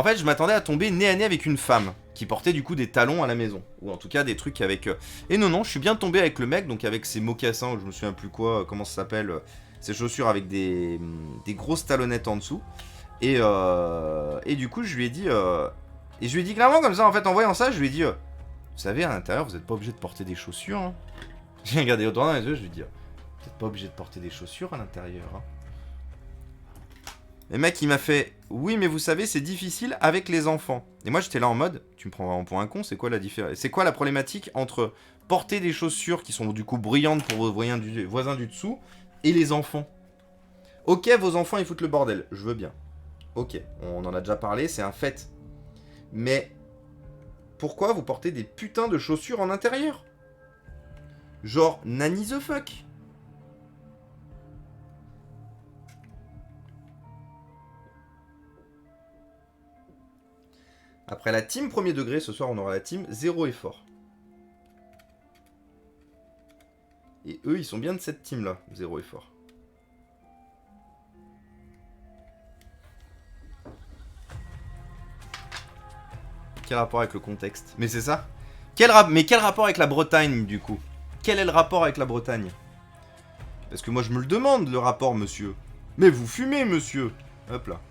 fait, je m'attendais à tomber nez à nez avec une femme qui portait du coup des talons à la maison. Ou en tout cas des trucs avec... Et non, je suis bien tombé avec le mec, donc avec ses mocassins, ou je me souviens plus quoi, comment ça s'appelle, ses chaussures avec des grosses talonnettes en dessous. Et du coup, je lui ai dit... Et je lui ai dit clairement comme ça, en fait, en voyant ça, je lui ai dit... vous savez, à l'intérieur, vous n'êtes pas obligé de porter des chaussures. Hein. J'ai regardé autour dans les yeux, je lui ai dit... Vous n'êtes pas obligé de porter des chaussures à l'intérieur. Hein. Le mec, il m'a fait... Oui, mais vous savez, c'est difficile avec les enfants. Et moi, j'étais là en mode... Tu me prends vraiment pour un con, c'est quoi la différence? C'est quoi la problématique entre porter des chaussures qui sont du coup brillantes pour vos voisins du dessous et les enfants? Ok, vos enfants, ils foutent le bordel. Je veux bien. Ok, on en a déjà parlé, c'est un fait. Mais... Pourquoi vous portez des putains de chaussures en intérieur? Genre, nanny the fuck? Après la team premier degré, ce soir on aura la team zéro effort. Et eux, ils sont bien de cette team-là, zéro effort. Quel rapport avec le contexte? Mais c'est ça. Mais quel rapport avec la Bretagne, du coup? Quel est le rapport avec la Bretagne? Parce que moi, je me le demande, le rapport, monsieur. Mais vous fumez, monsieur. Hop là.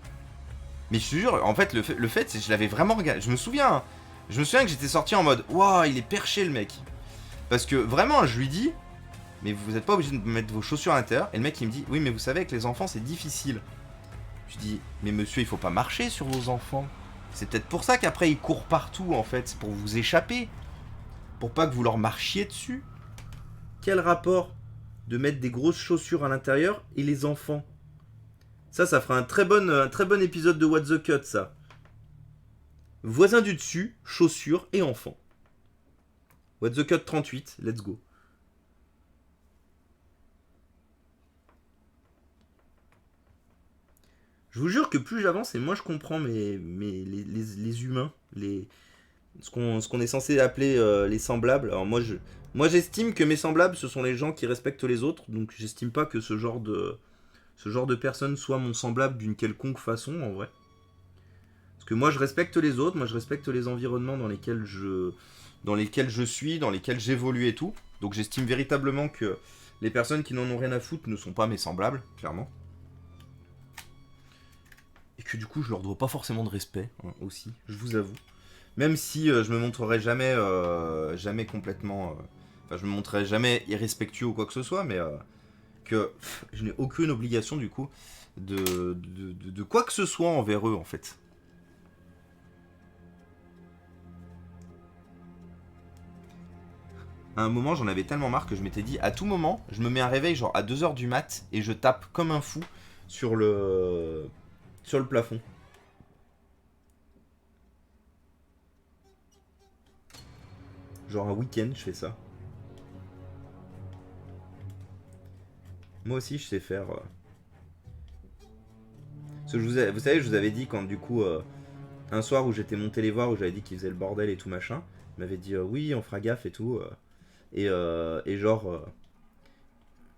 Mais je te jure, en fait, le fait c'est que je l'avais vraiment regardé. Je me souviens, hein. Je me souviens que j'étais sorti en mode, waouh, il est perché, le mec. Parce que vraiment, je lui dis, mais vous n'êtes pas obligé de mettre vos chaussures à l'intérieur. Et le mec, il me dit, oui, mais vous savez, avec les enfants, c'est difficile. Je dis, mais monsieur, il faut pas marcher sur vos enfants. C'est peut-être pour ça qu'après, ils courent partout, en fait. C'est pour vous échapper. Pour pas que vous leur marchiez dessus. Quel rapport de mettre des grosses chaussures à l'intérieur et les enfants? Ça fera un très bon épisode de What the Cut, ça. Voisin du dessus, chaussures et enfants. What the Cut 38, let's go. Je vous jure que plus j'avance et moins je comprends les humains, ce qu'on est censé appeler les semblables. Alors moi j'estime que mes semblables ce sont les gens qui respectent les autres, donc j'estime pas que ce genre de personne soit mon semblable d'une quelconque façon en vrai. Parce que moi je respecte les autres, moi je respecte les environnements dans lesquels je suis, dans lesquels j'évolue et tout. Donc j'estime véritablement que les personnes qui n'en ont rien à foutre ne sont pas mes semblables, clairement. Et que du coup, je leur dois pas forcément de respect, hein, aussi, je vous avoue. Même si je me montrerai jamais complètement... Enfin, je me montrerai jamais irrespectueux ou quoi que ce soit, mais que je n'ai aucune obligation, du coup, de quoi que ce soit envers eux, en fait. À un moment, j'en avais tellement marre que je m'étais dit, à tout moment, je me mets un réveil genre à 2h du mat, et je tape comme un fou sur le plafond. Genre un week-end, je fais ça. Moi aussi, je sais faire. Parce que vous savez, je vous avais dit quand du coup, un soir où j'étais monté les voir, où j'avais dit qu'ils faisaient le bordel et tout machin, ils m'avaient dit oui, on fera gaffe et tout. Et genre,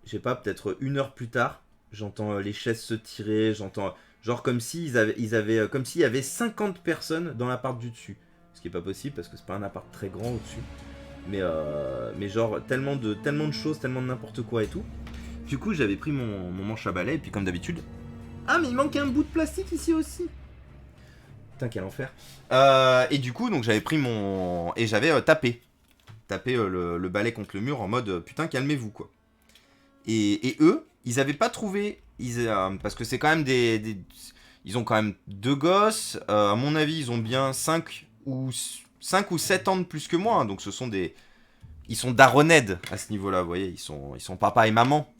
je sais pas, peut-être 1 heure plus tard, j'entends les chaises se tirer, j'entends. Genre comme s'ils avaient comme s'il y avait 50 personnes dans l'appart du dessus. Ce qui est pas possible parce que c'est pas un appart très grand au-dessus. Mais genre tellement de choses, tellement de n'importe quoi et tout. Du coup j'avais pris mon manche à balai et puis comme d'habitude... Ah mais il manque un bout de plastique ici aussi. Putain quel enfer. Et du coup donc j'avais pris mon... Et j'avais tapé le balai contre le mur en mode putain calmez-vous quoi. Et eux, ils avaient pas trouvé... parce que c'est quand même ils ont quand même 2 gosses. À mon avis ils ont bien 5 ou 7 ans de plus que moi. Hein, donc ce sont des... Ils sont daronèdes à ce niveau-là, vous voyez. Ils sont papa et maman.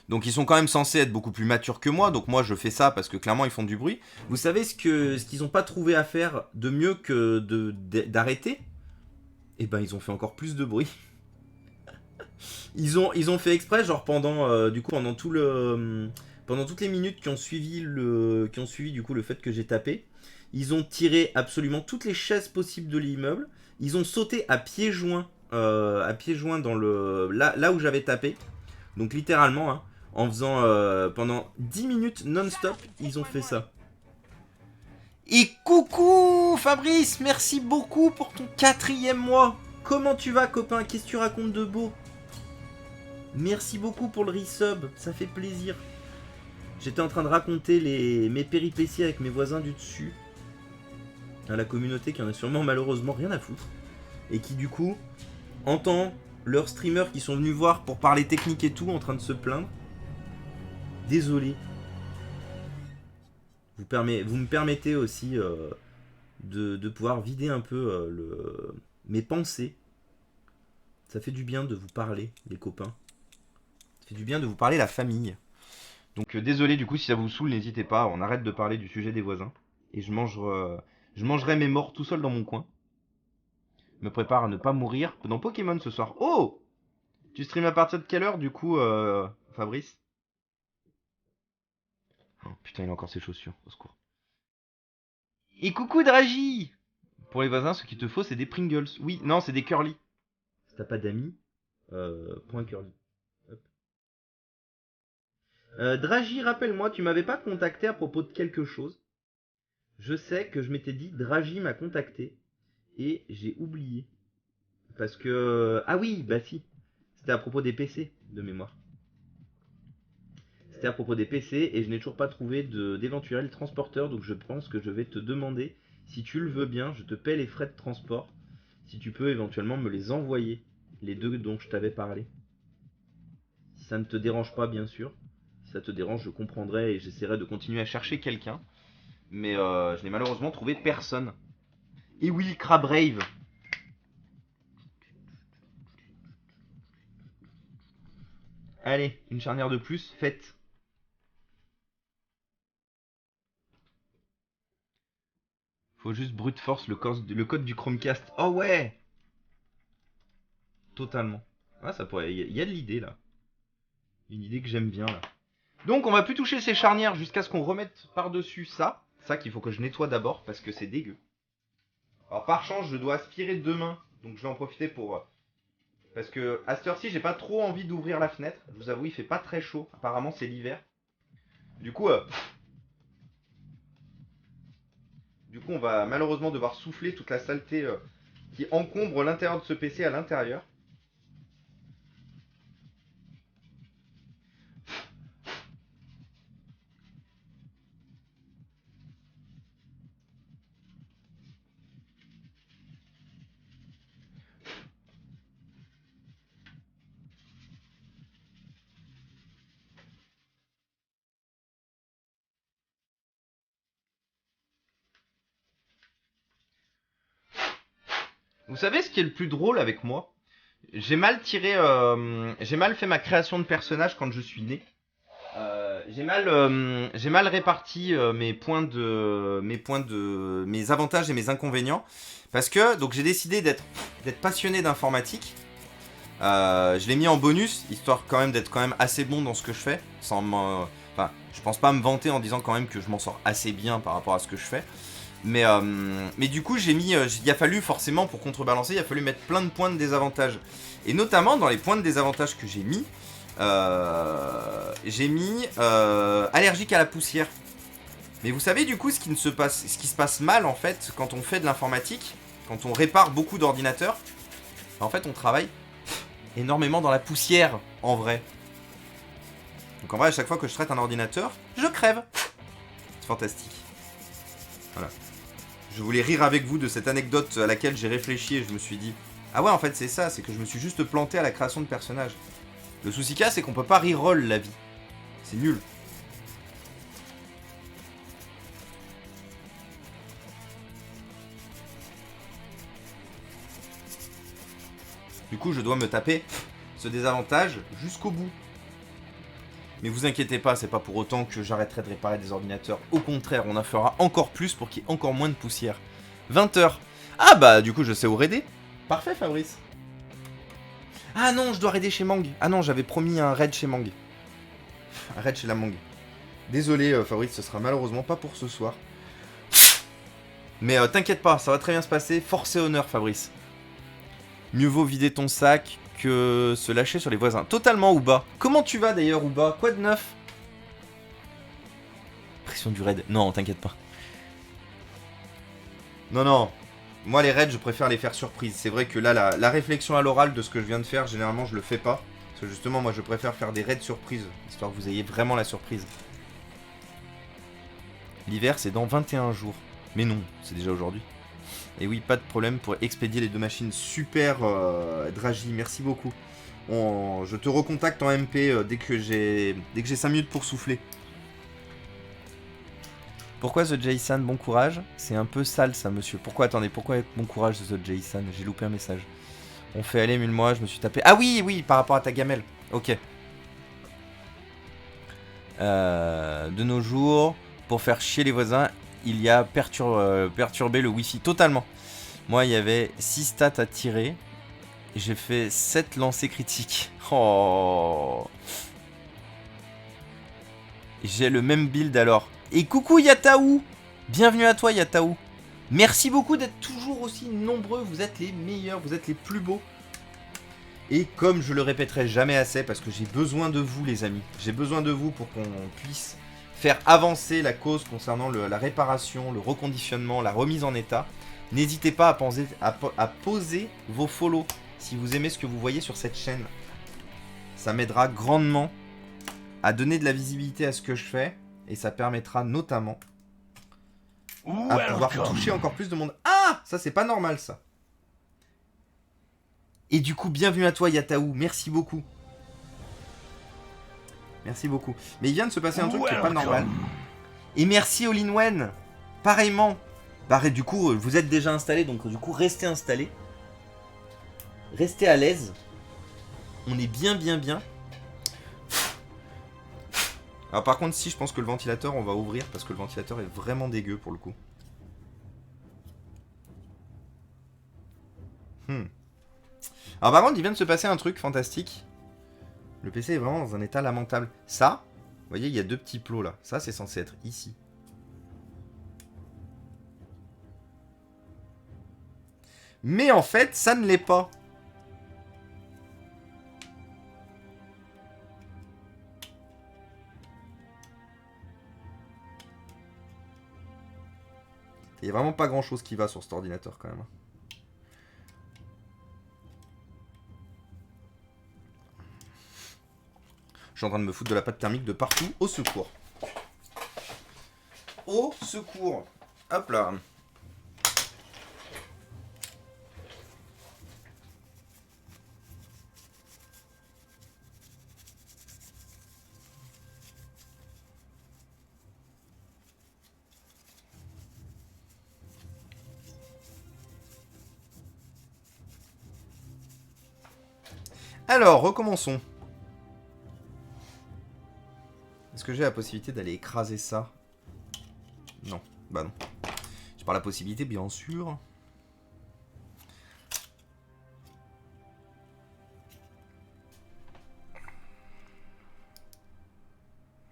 Donc ils sont quand même censés être beaucoup plus matures que moi. Donc moi je fais ça parce que clairement ils font du bruit. Vous savez ce qu'ils n'ont pas trouvé à faire de mieux que d'arrêter? Eh ben ils ont fait encore plus de bruit. Ils ont fait exprès, genre pendant pendant toutes les minutes qui ont suivi du coup le fait que j'ai tapé, ils ont tiré absolument toutes les chaises possibles de l'immeuble. Ils ont sauté à pieds joints dans là où j'avais tapé. Donc littéralement, hein, en faisant pendant 10 minutes non-stop, ils ont fait ça. Et coucou Fabrice, merci beaucoup pour ton 4e mois. Comment tu vas copain? Qu'est-ce que tu racontes de beau? Merci beaucoup pour le resub, ça fait plaisir. J'étais en train de raconter mes péripéties avec mes voisins du dessus. À la communauté qui en a sûrement malheureusement rien à foutre. Et qui du coup entend leurs streamers qui sont venus voir pour parler technique et tout en train de se plaindre. Désolé. Vous me permettez aussi de pouvoir vider un peu mes pensées. Ça fait du bien de vous parler, les copains. Ça fait du bien de vous parler la famille. Donc désolé du coup si ça vous saoule, n'hésitez pas, on arrête de parler du sujet des voisins. Et je mangerai mes morts tout seul dans mon coin. Je me prépare à ne pas mourir dans Pokémon ce soir. Oh! Tu streams à partir de quelle heure du coup, Fabrice? Oh putain, il a encore ses chaussures, au secours. Et coucou Dragi. Pour les voisins, ce qu'il te faut, c'est des Pringles. Oui, non, c'est des curly. Si t'as pas d'amis, point curly. Hop. Dragi, rappelle-moi, tu m'avais pas contacté à propos de quelque chose. Je sais que je m'étais dit, Dragi m'a contacté. Et j'ai oublié. Parce que... Ah oui, bah si. C'était à propos des PC, de mémoire. C'était à propos des PC et je n'ai toujours pas trouvé d'éventuel transporteur. Donc je pense que je vais te demander, si tu le veux bien, je te paie les frais de transport. Si tu peux éventuellement me les envoyer. Les deux dont je t'avais parlé. Si ça ne te dérange pas, bien sûr. Si ça te dérange, je comprendrai et j'essaierai de continuer à chercher quelqu'un. Mais je n'ai malheureusement trouvé personne. Et oui, Crabrave. Allez, une charnière de plus, faite. Faut juste brute force le code du Chromecast. Oh ouais. Totalement. Ah, ça pourrait. Il y a de l'idée là. Une idée que j'aime bien là. Donc on va plus toucher ces charnières jusqu'à ce qu'on remette par-dessus ça. Ça qu'il faut que je nettoie d'abord parce que c'est dégueu. Alors par chance je dois aspirer demain. Donc je vais en profiter pour... Parce que à cette heure-ci j'ai pas trop envie d'ouvrir la fenêtre. Je vous avoue il fait pas très chaud. Apparemment c'est l'hiver. Du coup on va malheureusement devoir souffler toute la saleté qui encombre l'intérieur de ce PC à l'intérieur. Vous savez ce qui est le plus drôle avec moi? J'ai mal fait ma création de personnage quand je suis né. J'ai mal réparti mes avantages et mes inconvénients parce que donc j'ai décidé d'être passionné d'informatique. Je l'ai mis en bonus histoire quand même d'être quand même assez bon dans ce que je fais, enfin, je pense pas me vanter en disant quand même que je m'en sors assez bien par rapport à ce que je fais. Mais du coup, il a fallu forcément pour contrebalancer, il a fallu mettre plein de points de désavantage. Et notamment dans les points de désavantage que j'ai mis allergique à la poussière. Mais vous savez du coup ce qui se passe mal en fait quand on fait de l'informatique, quand on répare beaucoup d'ordinateurs, en fait on travaille énormément dans la poussière en vrai. Donc en vrai à chaque fois que je traite un ordinateur, je crève. C'est fantastique. Voilà. Je voulais rire avec vous de cette anecdote à laquelle j'ai réfléchi et je me suis dit ah ouais en fait c'est ça, c'est que je me suis juste planté à la création de personnages. Le souci qu'il y a c'est qu'on peut pas reroll la vie. C'est nul. Du coup je dois me taper ce désavantage jusqu'au bout. Mais vous inquiétez pas, c'est pas pour autant que j'arrêterai de réparer des ordinateurs. Au contraire, on en fera encore plus pour qu'il y ait encore moins de poussière. 20h. Ah bah du coup je sais où raider. Parfait Fabrice. Ah non, je dois raider chez Mang. Ah non, j'avais promis un raid chez Mang. Un raid chez la Mang. Désolé Fabrice, ce sera malheureusement pas pour ce soir. Mais t'inquiète pas, ça va très bien se passer. Force et honneur Fabrice. Mieux vaut vider ton sac que se lâcher sur les voisins. Totalement Ouba. Comment tu vas d'ailleurs Ouba? Quoi de neuf? Pression du raid. Non, t'inquiète pas. Non. Moi les raids je préfère les faire surprise. C'est vrai que là la réflexion à l'oral de ce que je viens de faire, généralement je le fais pas. Parce que justement moi je préfère faire des raids surprises. Histoire que vous ayez vraiment la surprise. L'hiver c'est dans 21 jours. Mais non, c'est déjà aujourd'hui. Et oui, pas de problème pour expédier les deux machines. Super Dragi, merci beaucoup. Je te recontacte en MP dès que j'ai 5 minutes pour souffler. Pourquoi The Jason, bon courage? C'est un peu sale ça monsieur. Pourquoi bon courage The Jason? J'ai loupé un message. On fait aller mule-moi, je me suis tapé. Ah oui, par rapport à ta gamelle. Ok. De nos jours, pour faire chier les voisins, il y a perturbé le wifi totalement. Moi, il y avait 6 stats à tirer. J'ai fait 7 lancers critiques. Oh. J'ai le même build alors. Et coucou Yataou. Bienvenue à toi Yataou. Merci beaucoup d'être toujours aussi nombreux, vous êtes les meilleurs, vous êtes les plus beaux. Et comme je le répéterai jamais assez, parce que j'ai besoin de vous les amis, j'ai besoin de vous pour qu'on puisse faire avancer la cause concernant la réparation, le reconditionnement, la remise en état, n'hésitez pas à poser vos follow si vous aimez ce que vous voyez sur cette chaîne. Ça m'aidera grandement à donner de la visibilité à ce que je fais, et ça permettra notamment à pouvoir toucher encore plus de monde. Ah, ça c'est pas normal ça. Et du coup, bienvenue à toi Yataou, merci beaucoup. Merci beaucoup. Mais il vient de se passer un truc qui est pas normal. Et merci All-in-One, pareillement. Bah, du coup, vous êtes déjà installé, donc du coup, restez installés. Restez à l'aise. On est bien. Alors par contre, si je pense que le ventilateur, on va ouvrir parce que le ventilateur est vraiment dégueu pour le coup. Alors par contre, il vient de se passer un truc fantastique. Le PC est vraiment dans un état lamentable. Ça, vous voyez, il y a deux petits plots là. Ça, c'est censé être ici. Mais en fait, ça ne l'est pas. Il n'y a vraiment pas grand chose qui va sur cet ordinateur quand même. Je suis en train de me foutre de la pâte thermique de partout. Au secours. Au secours. Hop là. Alors, recommençons. Est-ce que j'ai la possibilité d'aller écraser ça? Non, bah non. J'ai pas la possibilité, bien sûr.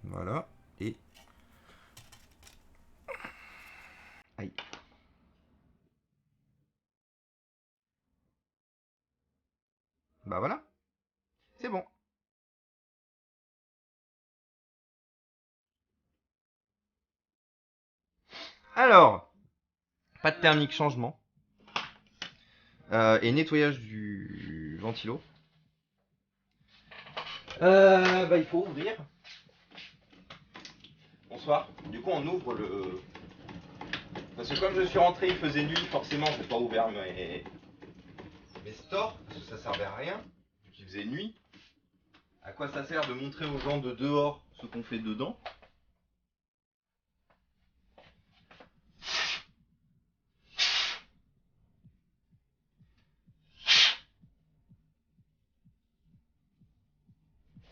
Voilà, et... Aïe. Bah voilà. C'est bon. Alors, pâte thermique, changement. Et nettoyage du ventilo. Bah il faut ouvrir. Bonsoir. Du coup on ouvre le... Parce que comme je suis rentré, il faisait nuit, forcément j'ai pas ouvert mes stores, parce que ça servait à rien. Il faisait nuit. À quoi ça sert de montrer aux gens de dehors ce qu'on fait dedans?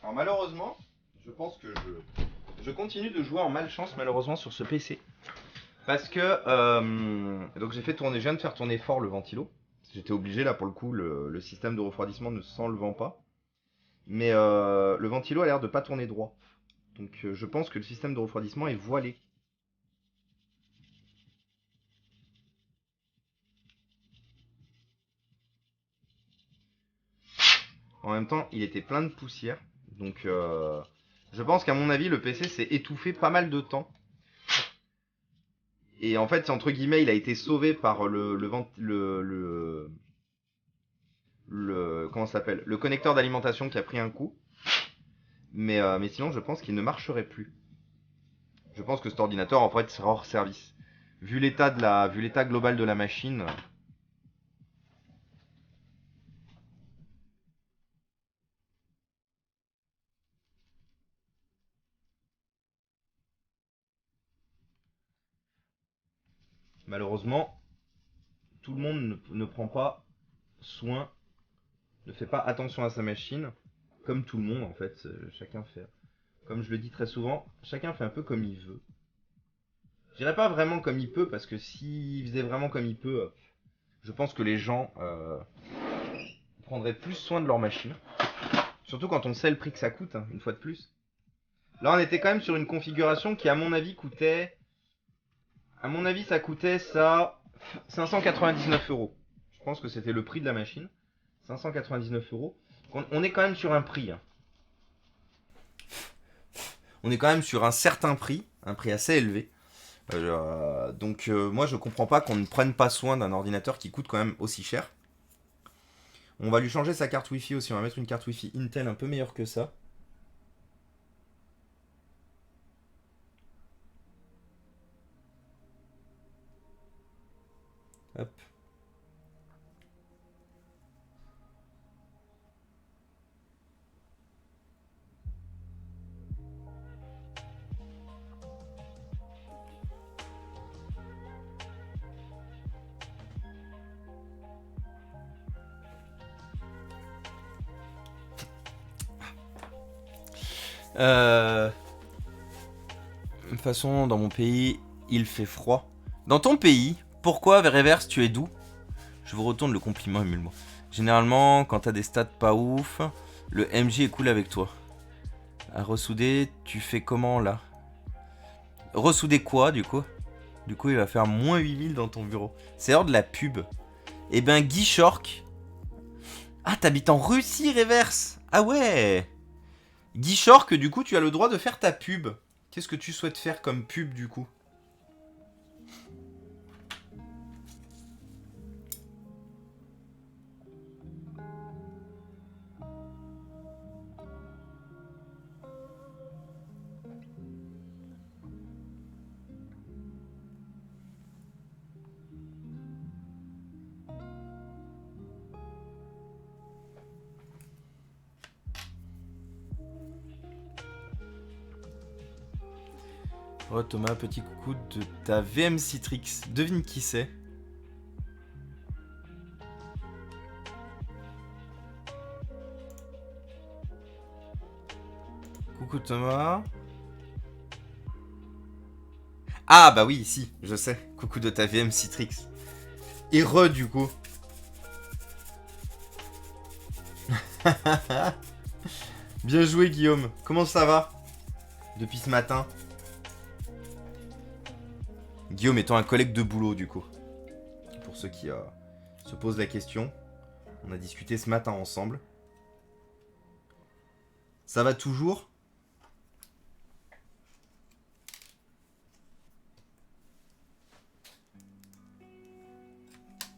Alors malheureusement, je pense que je continue de jouer en malchance malheureusement sur ce PC. Parce que donc j'ai fait tourner, je viens de faire tourner fort le ventilo. J'étais obligé là pour le coup, le système de refroidissement ne s'enlevant pas. Mais le ventilo a l'air de pas tourner droit. Donc je pense que le système de refroidissement est voilé. En même temps, il était plein de poussière. Donc je pense qu'à mon avis, le PC s'est étouffé pas mal de temps. Et en fait, entre guillemets, il a été sauvé par comment ça s'appelle, le connecteur d'alimentation qui a pris un coup. Mais sinon, je pense qu'il ne marcherait plus. Je pense que cet ordinateur, en fait, sera hors service. Vu l'état global de la machine. Malheureusement, tout le monde ne prend pas soin, ne fait pas attention à sa machine, comme tout le monde en fait. Chacun fait, comme je le dis très souvent, chacun fait un peu comme il veut. Je dirais pas vraiment comme il peut, parce que s'il faisait vraiment comme il peut, je pense que les gens prendraient plus soin de leur machine. Surtout quand on sait le prix que ça coûte, hein, une fois de plus. Là, on était quand même sur une configuration qui, à mon avis, coûtait... À mon avis, ça coûtait ça... 599 euros. Je pense que c'était le prix de la machine. 599 euros. On est quand même sur un prix. Hein. On est quand même sur un certain prix. Un prix assez élevé. Donc moi je comprends pas qu'on ne prenne pas soin d'un ordinateur qui coûte quand même aussi cher. On va lui changer sa carte Wi-Fi aussi. On va mettre une carte Wi-Fi Intel un peu meilleure que ça. Hop. De toute façon, dans mon pays, il fait froid. Dans ton pays, pourquoi, Reverse, tu es doux? Je vous retourne le compliment, émule-moi. Généralement, quand t'as des stats pas ouf, le MJ est cool avec toi. À ressouder, tu fais comment là? Ressouder quoi, du coup? Du coup, il va faire moins 8000 dans ton bureau. C'est hors de la pub. Eh ben, Guy Shork. Ah, t'habites en Russie, Reverse? Ah ouais! Guy Shork, du coup, tu as le droit de faire ta pub. Qu'est-ce que tu souhaites faire comme pub, du coup? Oh Thomas, petit coucou de ta VM Citrix. Devine qui c'est. Coucou Thomas. Ah bah oui, si, je sais. Coucou de ta VM Citrix. Et du coup. Bien joué Guillaume. Comment ça va? Depuis ce matin. Guillaume étant un collègue de boulot du coup. Pour ceux qui se posent la question. On a discuté ce matin ensemble. Ça va toujours?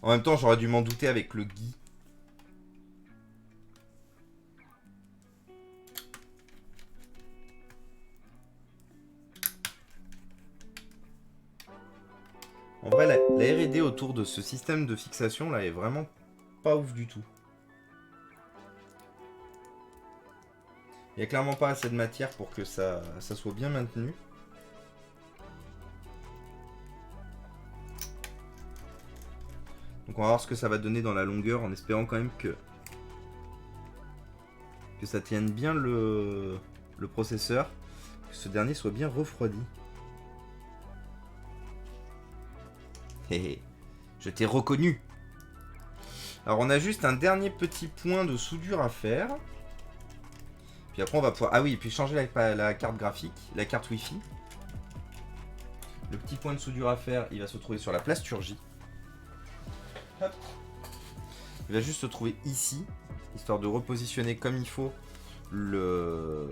En même temps, j'aurais dû m'en douter avec le Guy. En vrai, la R&D autour de ce système de fixation là est vraiment pas ouf du tout. Il n'y a clairement pas assez de matière pour que ça soit bien maintenu. Donc on va voir ce que ça va donner dans la longueur en espérant quand même que ça tienne bien le processeur, que ce dernier soit bien refroidi. Hé, je t'ai reconnu. Alors on a juste un dernier petit point de soudure à faire. Puis après on va pouvoir... Ah oui, et puis changer la carte graphique, la carte Wi-Fi. Le petit point de soudure à faire, il va se trouver sur la plasturgie. Hop. Il va juste se trouver ici, histoire de repositionner comme il faut le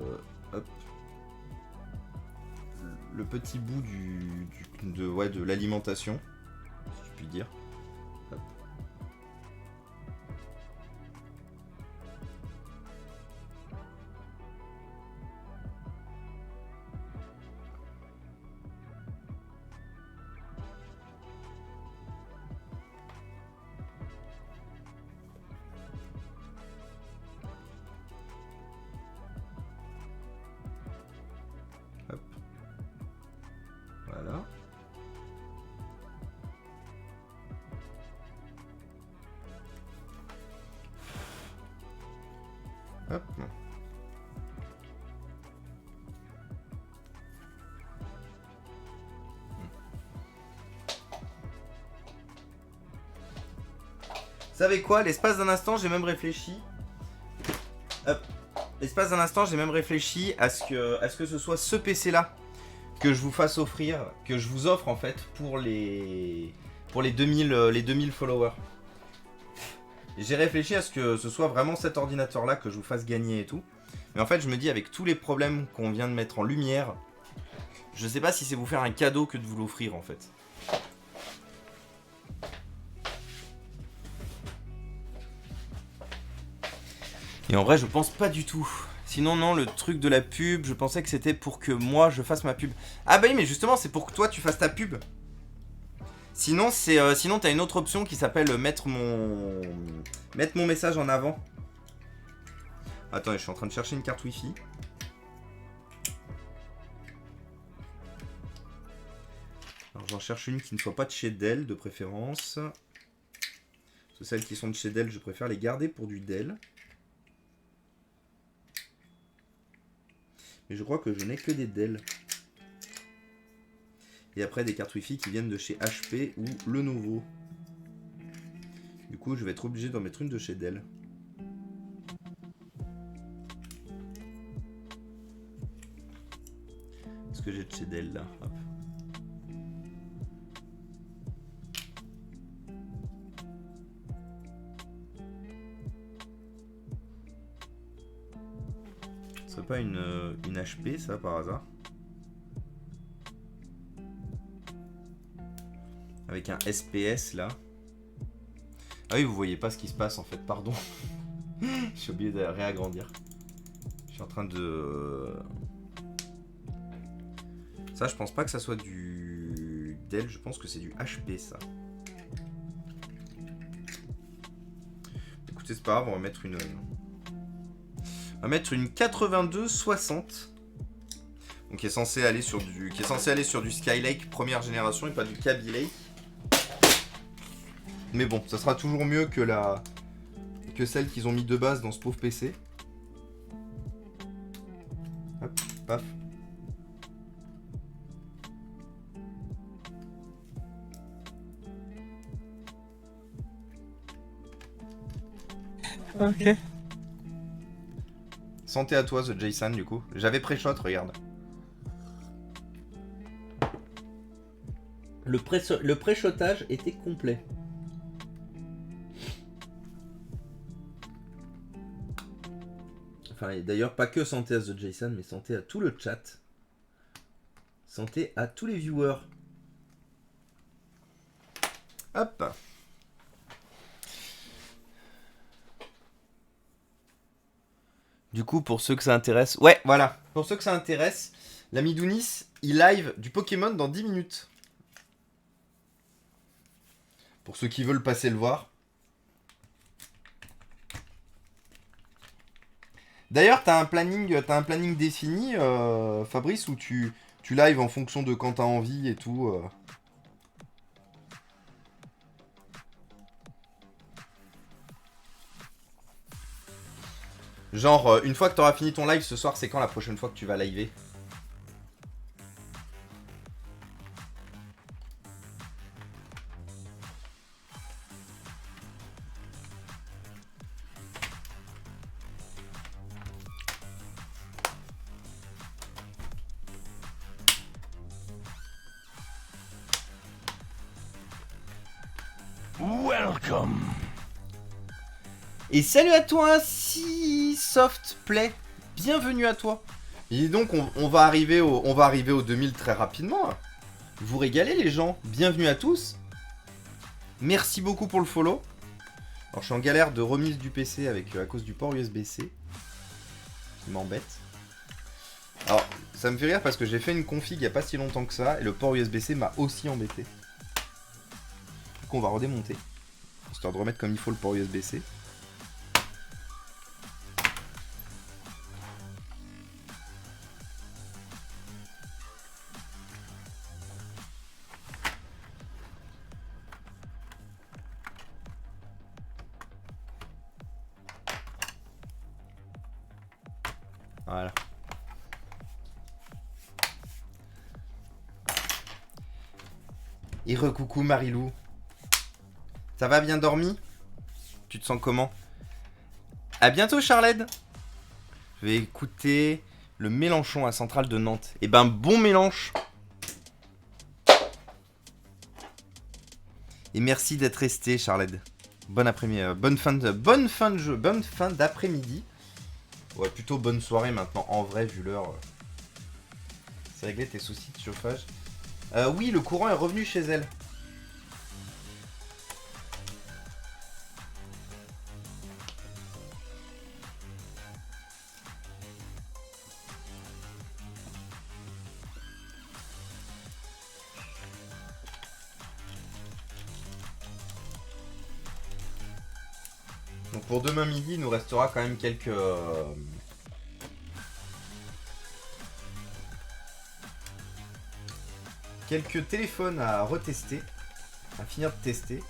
petit bout de l'alimentation, si je puis dire. Hop. Voilà. Hop. Vous savez quoi? L'espace d'un instant, j'ai même réfléchi. Hop. L'espace d'un instant, j'ai même réfléchi à ce que ce soit ce PC là que je vous fasse offrir, que je vous offre en fait pour les pour les 2000 followers. J'ai réfléchi à ce que ce soit vraiment cet ordinateur-là que je vous fasse gagner et tout. Mais en fait, je me dis, avec tous les problèmes qu'on vient de mettre en lumière, je sais pas si c'est vous faire un cadeau que de vous l'offrir en fait. Et en vrai, je pense pas du tout. Sinon, non, le truc de la pub, je pensais que c'était pour que moi je fasse ma pub. Ah bah oui, mais justement, c'est pour que toi tu fasses ta pub. Sinon, sinon t'as une autre option qui s'appelle mettre mon message en avant. Attendez, je suis en train de chercher une carte Wi-Fi. Alors j'en cherche une qui ne soit pas de chez Dell de préférence. Parce que celles qui sont de chez Dell, je préfère les garder pour du Dell. Mais je crois que je n'ai que des Dell. Et après des cartes Wi-Fi qui viennent de chez HP ou Lenovo. Du coup, je vais être obligé d'en mettre une de chez Dell. Est-ce que j'ai de chez Dell là? Hop. Ce serait pas une HP ça par hasard? Avec un SPS là. Ah oui, vous voyez pas ce qui se passe en fait, pardon. J'ai oublié de réagrandir. Je suis en train de... Ça, je pense pas que ça soit du Dell, je pense que c'est du HP ça. Écoutez, c'est pas grave, on va mettre une... On va mettre une 8260. Donc qui est censé aller sur du Skylake première génération et pas du Kaby Lake. Mais bon, ça sera toujours mieux que celle qu'ils ont mis de base dans ce pauvre PC. Hop, paf. Ok. Santé à toi, The Jason, du coup. J'avais pré-shot, regarde. Le pré-shotage était complet. Enfin, d'ailleurs, pas que santé à The Jason, mais santé à tout le chat. Santé à tous les viewers. Hop. Du coup, pour ceux que ça intéresse... Ouais, voilà. Pour ceux que ça intéresse, l'ami Dounis, il live du Pokémon dans 10 minutes. Pour ceux qui veulent passer le voir. D'ailleurs, t'as un planning défini, Fabrice, où tu live en fonction de quand t'as envie et tout. Genre, une fois que t'auras fini ton live ce soir, c'est quand la prochaine fois que tu vas liver? Welcome. Et salut à toi, si Soft Play. Bienvenue à toi. Et donc, on va arriver au 2000 très rapidement. Vous régalez les gens. Bienvenue à tous. Merci beaucoup pour le follow. Alors, je suis en galère de remise du PC à cause du port USB-C. Qui m'embête. Alors, ça me fait rire parce que j'ai fait une config il n'y a pas si longtemps que ça. Et le port USB-C m'a aussi embêté. Du coup, on va redémonter. Histoire de remettre comme il faut le port USB-C. Voilà. Et recoucou Marilou. Ça va, bien dormi? Tu te sens comment? À bientôt Charlène. Je vais écouter le Mélenchon à Centrale de Nantes. Eh ben bon mélange. Et merci d'être resté, Charlotte. Bonne après-midi, bonne fin de jeu, bonne fin d'après-midi. Ouais, plutôt bonne soirée maintenant, en vrai, vu l'heure. C'est réglé tes soucis de chauffage. Oui, le courant est revenu chez elle. Donc pour demain midi, il nous restera quand même quelques téléphones à retester, à finir de tester.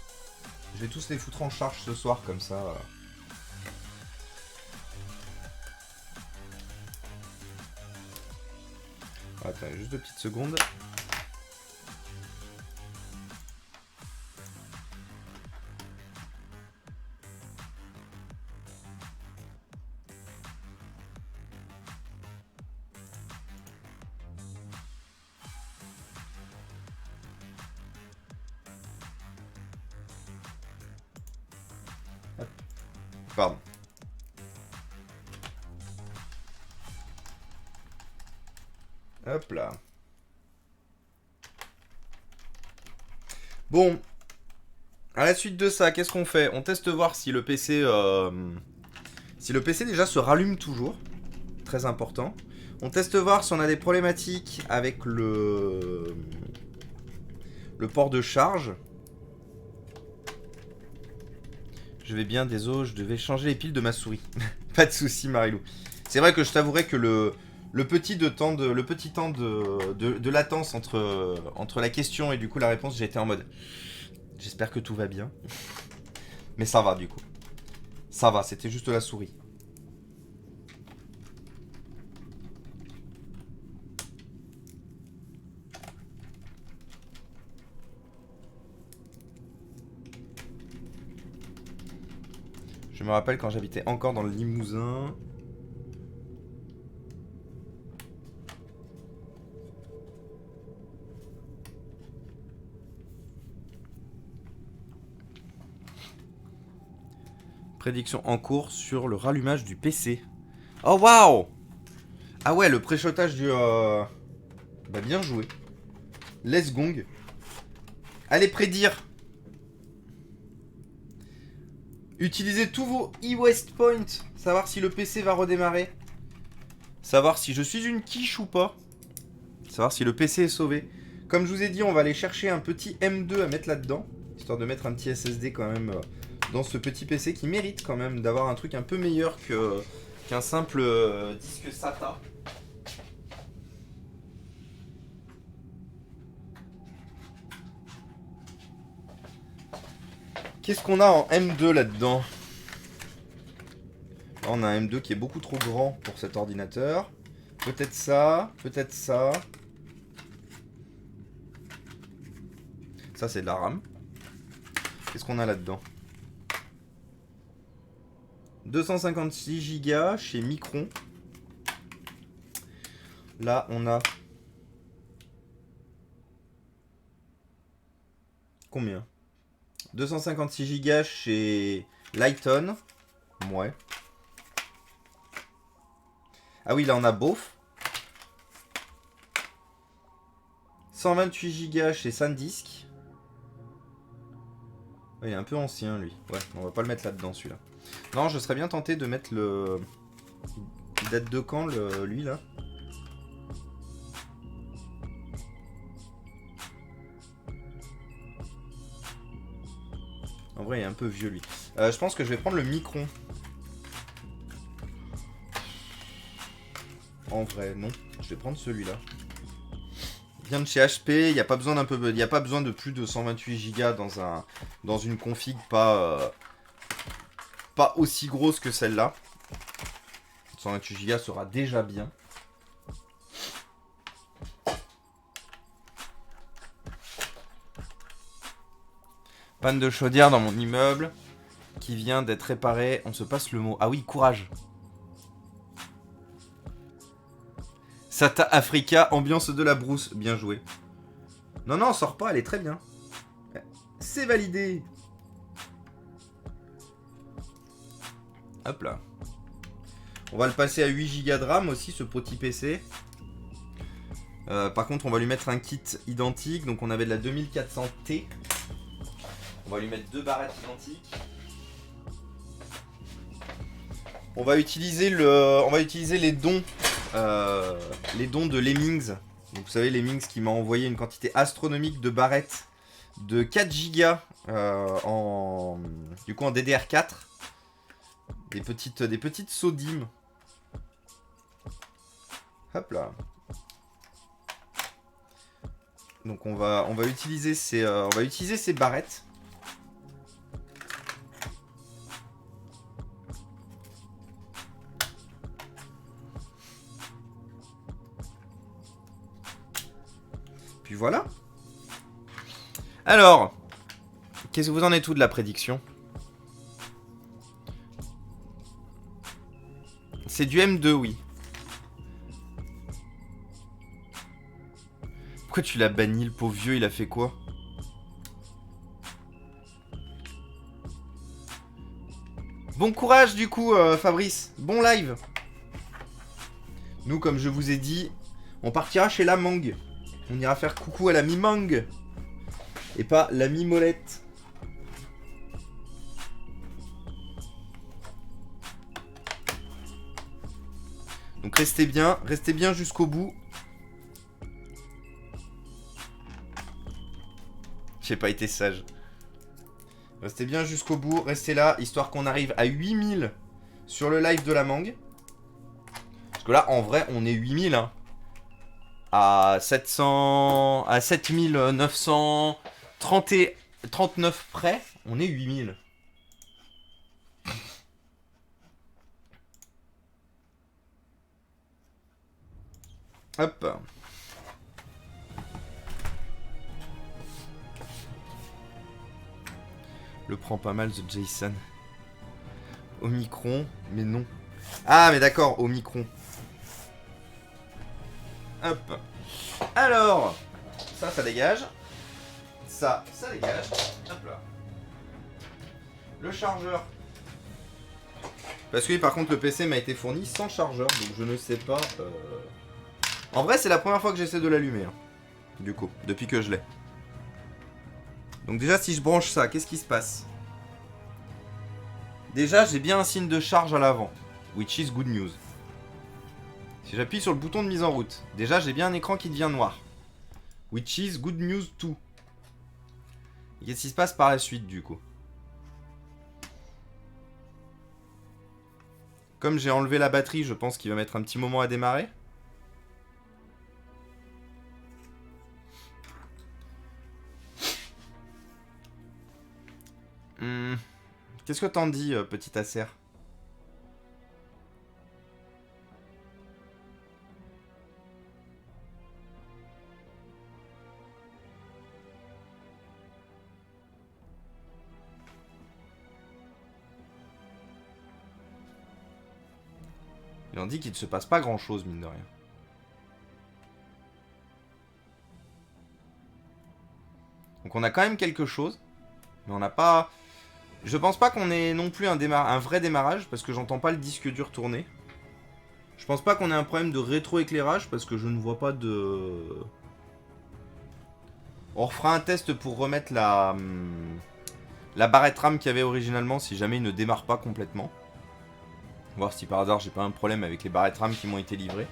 Je vais tous les foutre en charge ce soir comme ça. Attends, juste 2 petites secondes. Pardon. Hop là. Bon. À la suite de ça, qu'est-ce qu'on fait? On teste voir si le PC... si le PC déjà se rallume toujours. Très important. On teste voir si on a des problématiques avec le port de charge. Je vais bien, désolé, je devais changer les piles de ma souris. Pas de soucis, Marilou. C'est vrai que je t'avouerai que le petit temps de latence entre la question et du coup la réponse, j'ai été en mode... J'espère que tout va bien. Mais ça va du coup. Ça va, c'était juste la souris. Je me rappelle quand j'habitais encore dans le Limousin. Prédiction en cours sur le rallumage du PC. Oh waouh! Ah ouais, le préchotage du... Bah bien joué. Let's gong. Allez prédire. Utilisez tous vos e-West Point. Savoir si le PC va redémarrer. Savoir si je suis une quiche ou pas. Savoir si le PC est sauvé. Comme je vous ai dit, on va aller chercher un petit M2 à mettre là-dedans. Histoire de mettre un petit SSD quand même dans ce petit PC qui mérite quand même d'avoir un truc un peu meilleur qu'un simple disque SATA. Qu'est-ce qu'on a en M2 là-dedans? Là, on a un M2 qui est beaucoup trop grand pour cet ordinateur. Peut-être ça, peut-être ça. Ça, c'est de la RAM. Qu'est-ce qu'on a là-dedans? 256 Go chez Micron. Là, on a... Combien? 256 Go chez Lighton. Ouais. Ah oui, là, on a Beauf. 128 Go chez SanDisk. Il est un peu ancien, lui. Ouais, on va pas le mettre là-dedans, celui-là. Non, je serais bien tenté de mettre le... Il date de quand, lui, là? En vrai, il est un peu vieux, lui. Je pense que je vais prendre le Micron. En vrai, non. Je vais prendre celui-là. Vient de chez HP, il n'y a pas besoin de plus de 128 Go dans une config pas aussi grosse que celle-là. 128 Go sera déjà bien. Panne de chaudière dans mon immeuble qui vient d'être réparé. On se passe le mot. Ah oui, courage. Sata Africa, ambiance de la brousse. Bien joué. Non, non, sors pas, elle est très bien. C'est validé. Hop là. On va le passer à 8 Go de RAM aussi, ce petit PC. Par contre, on va lui mettre un kit identique. Donc, on avait de la 2400T. On va lui mettre 2 barrettes identiques. On va utiliser les dons de Lemmings. Donc, vous savez, Lemmings qui m'a envoyé une quantité astronomique de barrettes de 4 Go en DDR4. Des petites sodimes. Hop là. Donc on va utiliser ces barrettes. Puis voilà. Alors, qu'est-ce que vous en êtes tout de la prédiction? C'est du M2, oui. Pourquoi tu l'as banni, le pauvre vieux? Il a fait quoi? Bon courage du coup, Fabrice. Bon live. Nous, comme je vous ai dit, on partira chez la Mang. On ira faire coucou à la mi-Mang. Et pas la mi-Molette. Donc restez bien jusqu'au bout. J'ai pas été sage. Restez bien jusqu'au bout, restez là, histoire qu'on arrive à 8000 sur le live de la Mang. Parce que là, en vrai, on est 8000, hein. À 7939 près, on est 8000. Hop. Le prend pas mal, The Jason. Omicron, mais non. Ah, mais d'accord, Omicron. Hop. Alors, ça dégage. Ça dégage. Hop là. Le chargeur. Parce que oui, par contre, le PC m'a été fourni sans chargeur, donc je ne sais pas... En vrai, c'est la première fois que j'essaie de l'allumer. Hein. Du coup, depuis que je l'ai. Donc déjà, si je branche ça, qu'est-ce qui se passe? Déjà, j'ai bien un signe de charge à l'avant. Which is good news. Si j'appuie sur le bouton de mise en route, déjà, j'ai bien un écran qui devient noir. Which is good news too. Et qu'est-ce qui se passe par la suite, du coup? Comme j'ai enlevé la batterie, je pense qu'il va mettre un petit moment à démarrer. Qu'est-ce que t'en dis, petit Acer? Il en dit qu'il ne se passe pas grand-chose, mine de rien. Donc on a quand même quelque chose, mais on n'a pas... Je pense pas qu'on ait non plus un vrai démarrage, parce que j'entends pas le disque dur tourner. Je pense pas qu'on ait un problème de rétroéclairage, parce que je ne vois pas de... On refera un test pour remettre la barrette RAM qu'il y avait originalement, si jamais il ne démarre pas complètement. Voir si par hasard j'ai pas un problème avec les barrettes RAM qui m'ont été livrées.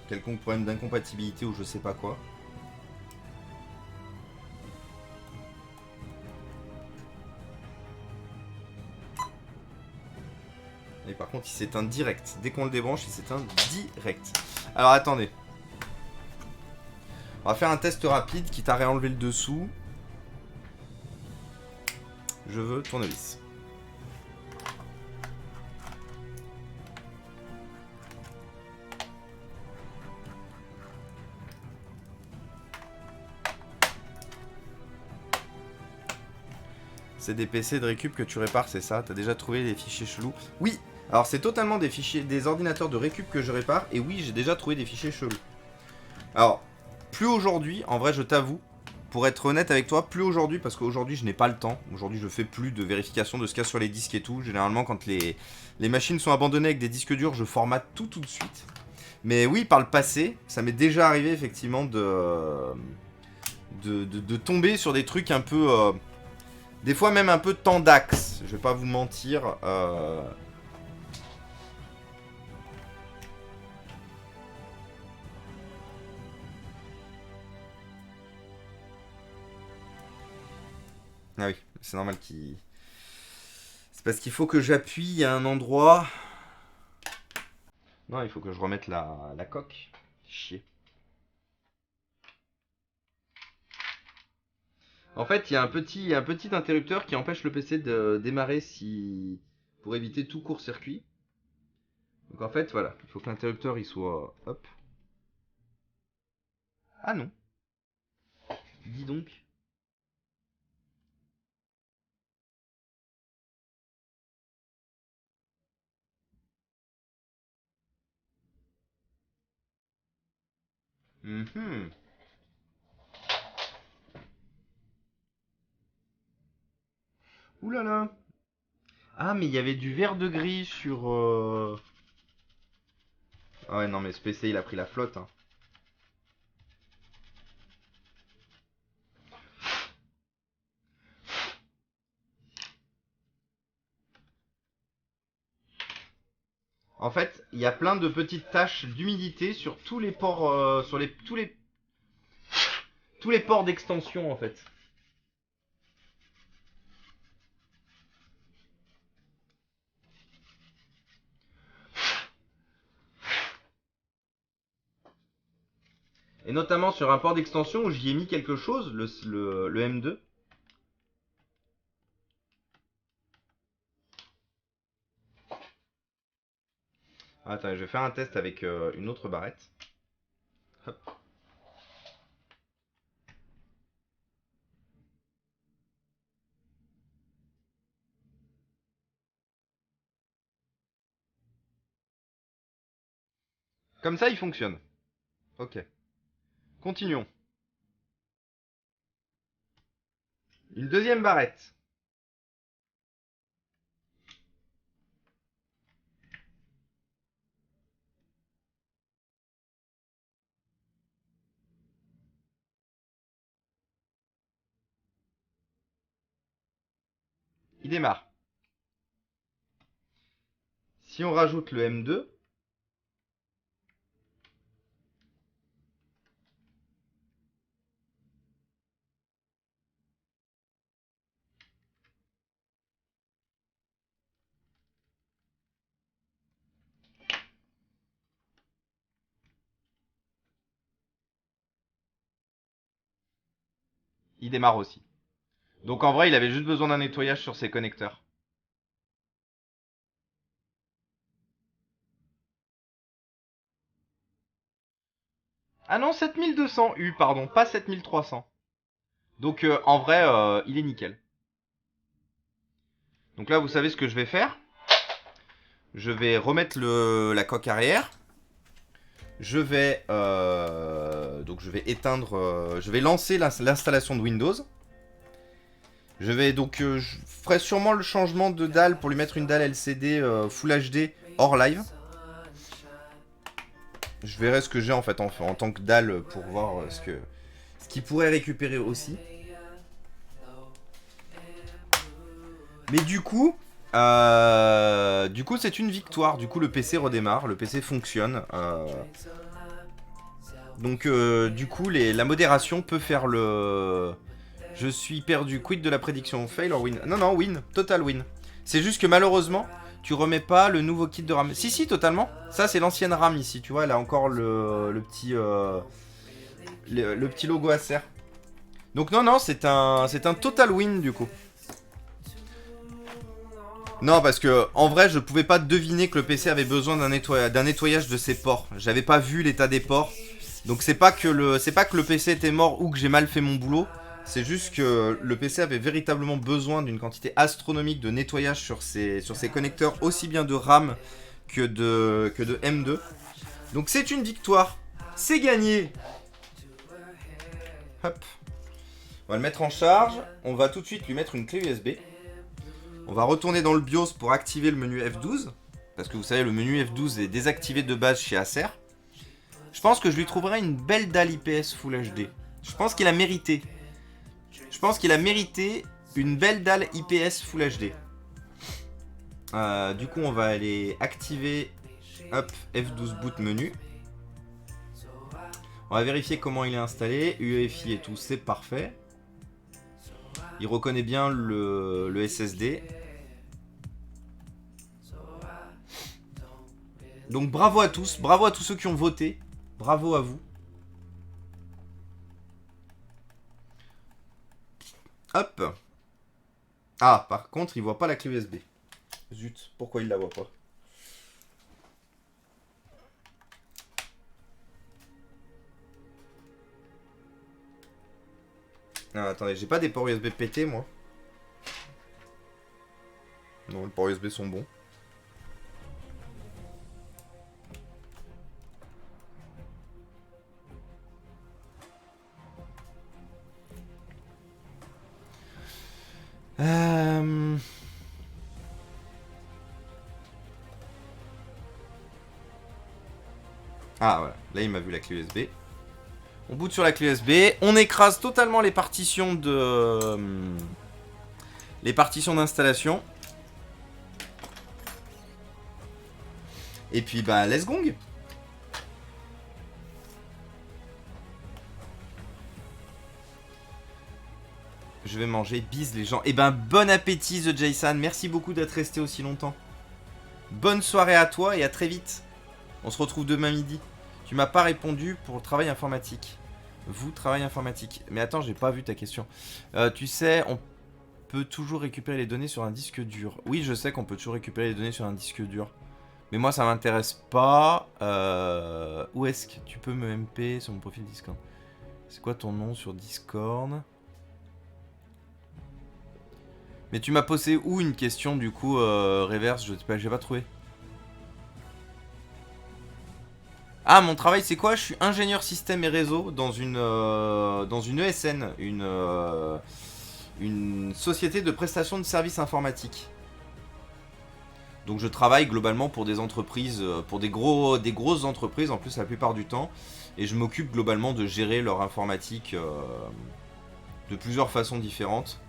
Quelconque problème d'incompatibilité ou je sais pas quoi. Et par contre il s'éteint direct. Dès qu'on le débranche il s'éteint direct. Alors attendez. On va faire un test rapide, quitte à réenlever le dessous. Je veux tournevis. C'est des PC de récup que tu répares, c'est ça? T'as déjà trouvé des fichiers chelous? Oui. Alors c'est totalement des ordinateurs de récup que je répare. Et oui, j'ai déjà trouvé des fichiers chelous. Alors, plus aujourd'hui, en vrai je t'avoue, pour être honnête avec toi, plus aujourd'hui, parce qu'aujourd'hui je n'ai pas le temps. Aujourd'hui je fais plus de vérification de ce qu'il y a sur les disques et tout. Généralement quand les machines sont abandonnées avec des disques durs, je formate tout de suite. Mais oui, par le passé, ça m'est déjà arrivé effectivement de tomber sur des trucs un peu... des fois même un peu tendax, je vais pas vous mentir. Ah oui, c'est normal qu'il... C'est parce qu'il faut que j'appuie à un endroit... Non, il faut que je remette la coque. Chier. En fait, il y a un petit interrupteur qui empêche le PC de démarrer pour éviter tout court-circuit. Donc en fait, voilà, il faut que l'interrupteur il soit... Hop. Ah non. Dis donc. Mhm. Ouh là là. Ah, mais il y avait du vert de gris sur... Ah ouais, non, mais ce PC, il a pris la flotte. Hein. En fait, il y a plein de petites taches d'humidité sur tous les ports... sur tous les ports d'extension, en fait. Et notamment sur un port d'extension où j'y ai mis quelque chose, le M2. Attends, je vais faire un test avec une autre barrette. Hop. Comme ça, il fonctionne. Ok. Continuons. Une deuxième barrette. Il démarre. Si on rajoute le M2, il démarre aussi. Donc en vrai, il avait juste besoin d'un nettoyage sur ses connecteurs. Ah non, 7200 U, pardon, pas 7300. Donc en vrai, il est nickel. Donc là, vous savez ce que je vais faire. Je vais remettre la coque arrière. Donc je vais éteindre, je vais lancer l'installation de Windows. Je vais donc, je ferai sûrement le changement de dalle pour lui mettre une dalle LCD Full HD hors live. Je verrai ce que j'ai en fait en tant que dalle pour voir ce qu'il pourrait récupérer aussi. Mais du coup c'est une victoire. Du coup, le PC redémarre, le PC fonctionne. Donc, du coup, la modération peut faire le... Je suis perdu. Quid de la prédiction. Fail or win? Non, win. Total win. C'est juste que malheureusement, tu remets pas le nouveau kit de RAM. Si, totalement. Ça, c'est l'ancienne RAM ici. Tu vois, elle a encore le petit logo Acer. Donc non, c'est un total win du coup. Non, parce que en vrai, je pouvais pas deviner que le PC avait besoin d'un nettoyage de ses ports. J'avais pas vu l'état des ports. Donc c'est pas que le PC était mort ou que j'ai mal fait mon boulot. C'est juste que le PC avait véritablement besoin d'une quantité astronomique de nettoyage sur ses connecteurs, aussi bien de RAM que de M2. Donc c'est une victoire. C'est gagné. Hop. va le mettre en charge. On va tout de suite lui mettre une clé USB. On va retourner dans le BIOS pour activer le menu F12. Parce que vous savez, le menu F12 est désactivé de base chez Acer. Je pense que je lui trouverai une belle dalle IPS Full HD. Je pense qu'il a mérité. Je pense qu'il a mérité une belle dalle IPS Full HD. Du coup, on va aller activer hop, F12 boot menu. On va vérifier comment il est installé. UEFI et tout, c'est parfait. Il reconnaît bien le SSD. Donc bravo à tous ceux qui ont voté. Bravo à vous. Hop. Ah, par contre, il voit pas la clé USB. Zut, pourquoi il la voit pas? Non, attendez, j'ai pas des ports USB pétés, moi. Non, les ports USB sont bons. Ah voilà, là il m'a vu la clé USB. On boot sur la clé USB, on écrase totalement les partitions de d'installation. Et puis bah let's go. Je vais manger, bise les gens. Et ben bon appétit The Jason, merci beaucoup d'être resté aussi longtemps. Bonne soirée à toi et à très vite. On se retrouve demain midi. Tu m'as pas répondu pour le travail informatique. Vous, travail informatique. Mais attends, j'ai pas vu ta question. Tu sais, on peut toujours récupérer les données sur un disque dur. Oui, je sais qu'on peut toujours récupérer les données sur un disque dur. Mais moi, ça m'intéresse pas. Où est-ce que tu peux me MP sur mon profil Discord? C'est quoi ton nom sur Discord? Mais tu m'as posé où une question du coup, Reverse? Je sais pas, j'ai pas trouvé. Ah, mon travail c'est quoi? Je suis ingénieur système et réseau dans une ESN, une société de prestation de services informatiques. Donc je travaille globalement pour des entreprises, pour des grosses entreprises en plus la plupart du temps. Et je m'occupe globalement de gérer leur informatique de plusieurs façons différentes.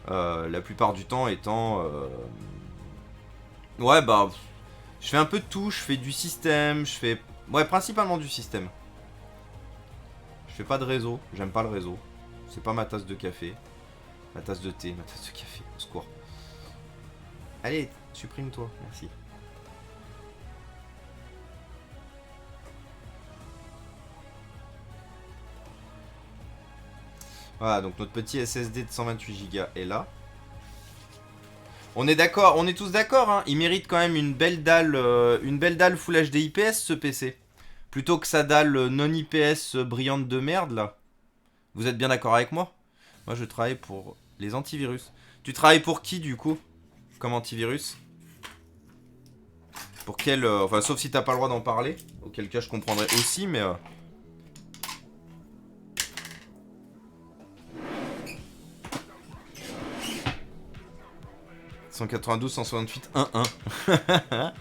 La plupart du temps étant... Ouais bah... Je fais un peu de tout, je fais du système, je fais... Ouais, principalement du système. Je fais pas de réseau, j'aime pas le réseau. C'est pas ma tasse de café. Ma tasse de thé, ma tasse de café, au secours. Allez, supprime-toi, merci. Voilà, donc notre petit SSD de 128 Go est là. On est d'accord, on est tous d'accord, hein. Il mérite quand même une belle dalle Full HD IPS ce PC. Plutôt que sa dalle non IPS brillante de merde là. Vous êtes bien d'accord avec moi? Moi je travaille pour les antivirus. Tu travailles pour qui du coup? Comme antivirus? Pour quel... Enfin sauf si t'as pas le droit d'en parler. Auquel cas je comprendrais aussi mais... 192, 168, 1-1.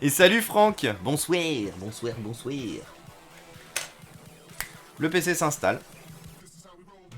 Et salut Franck. Bonsoir, bonsoir, bonsoir. Le PC s'installe.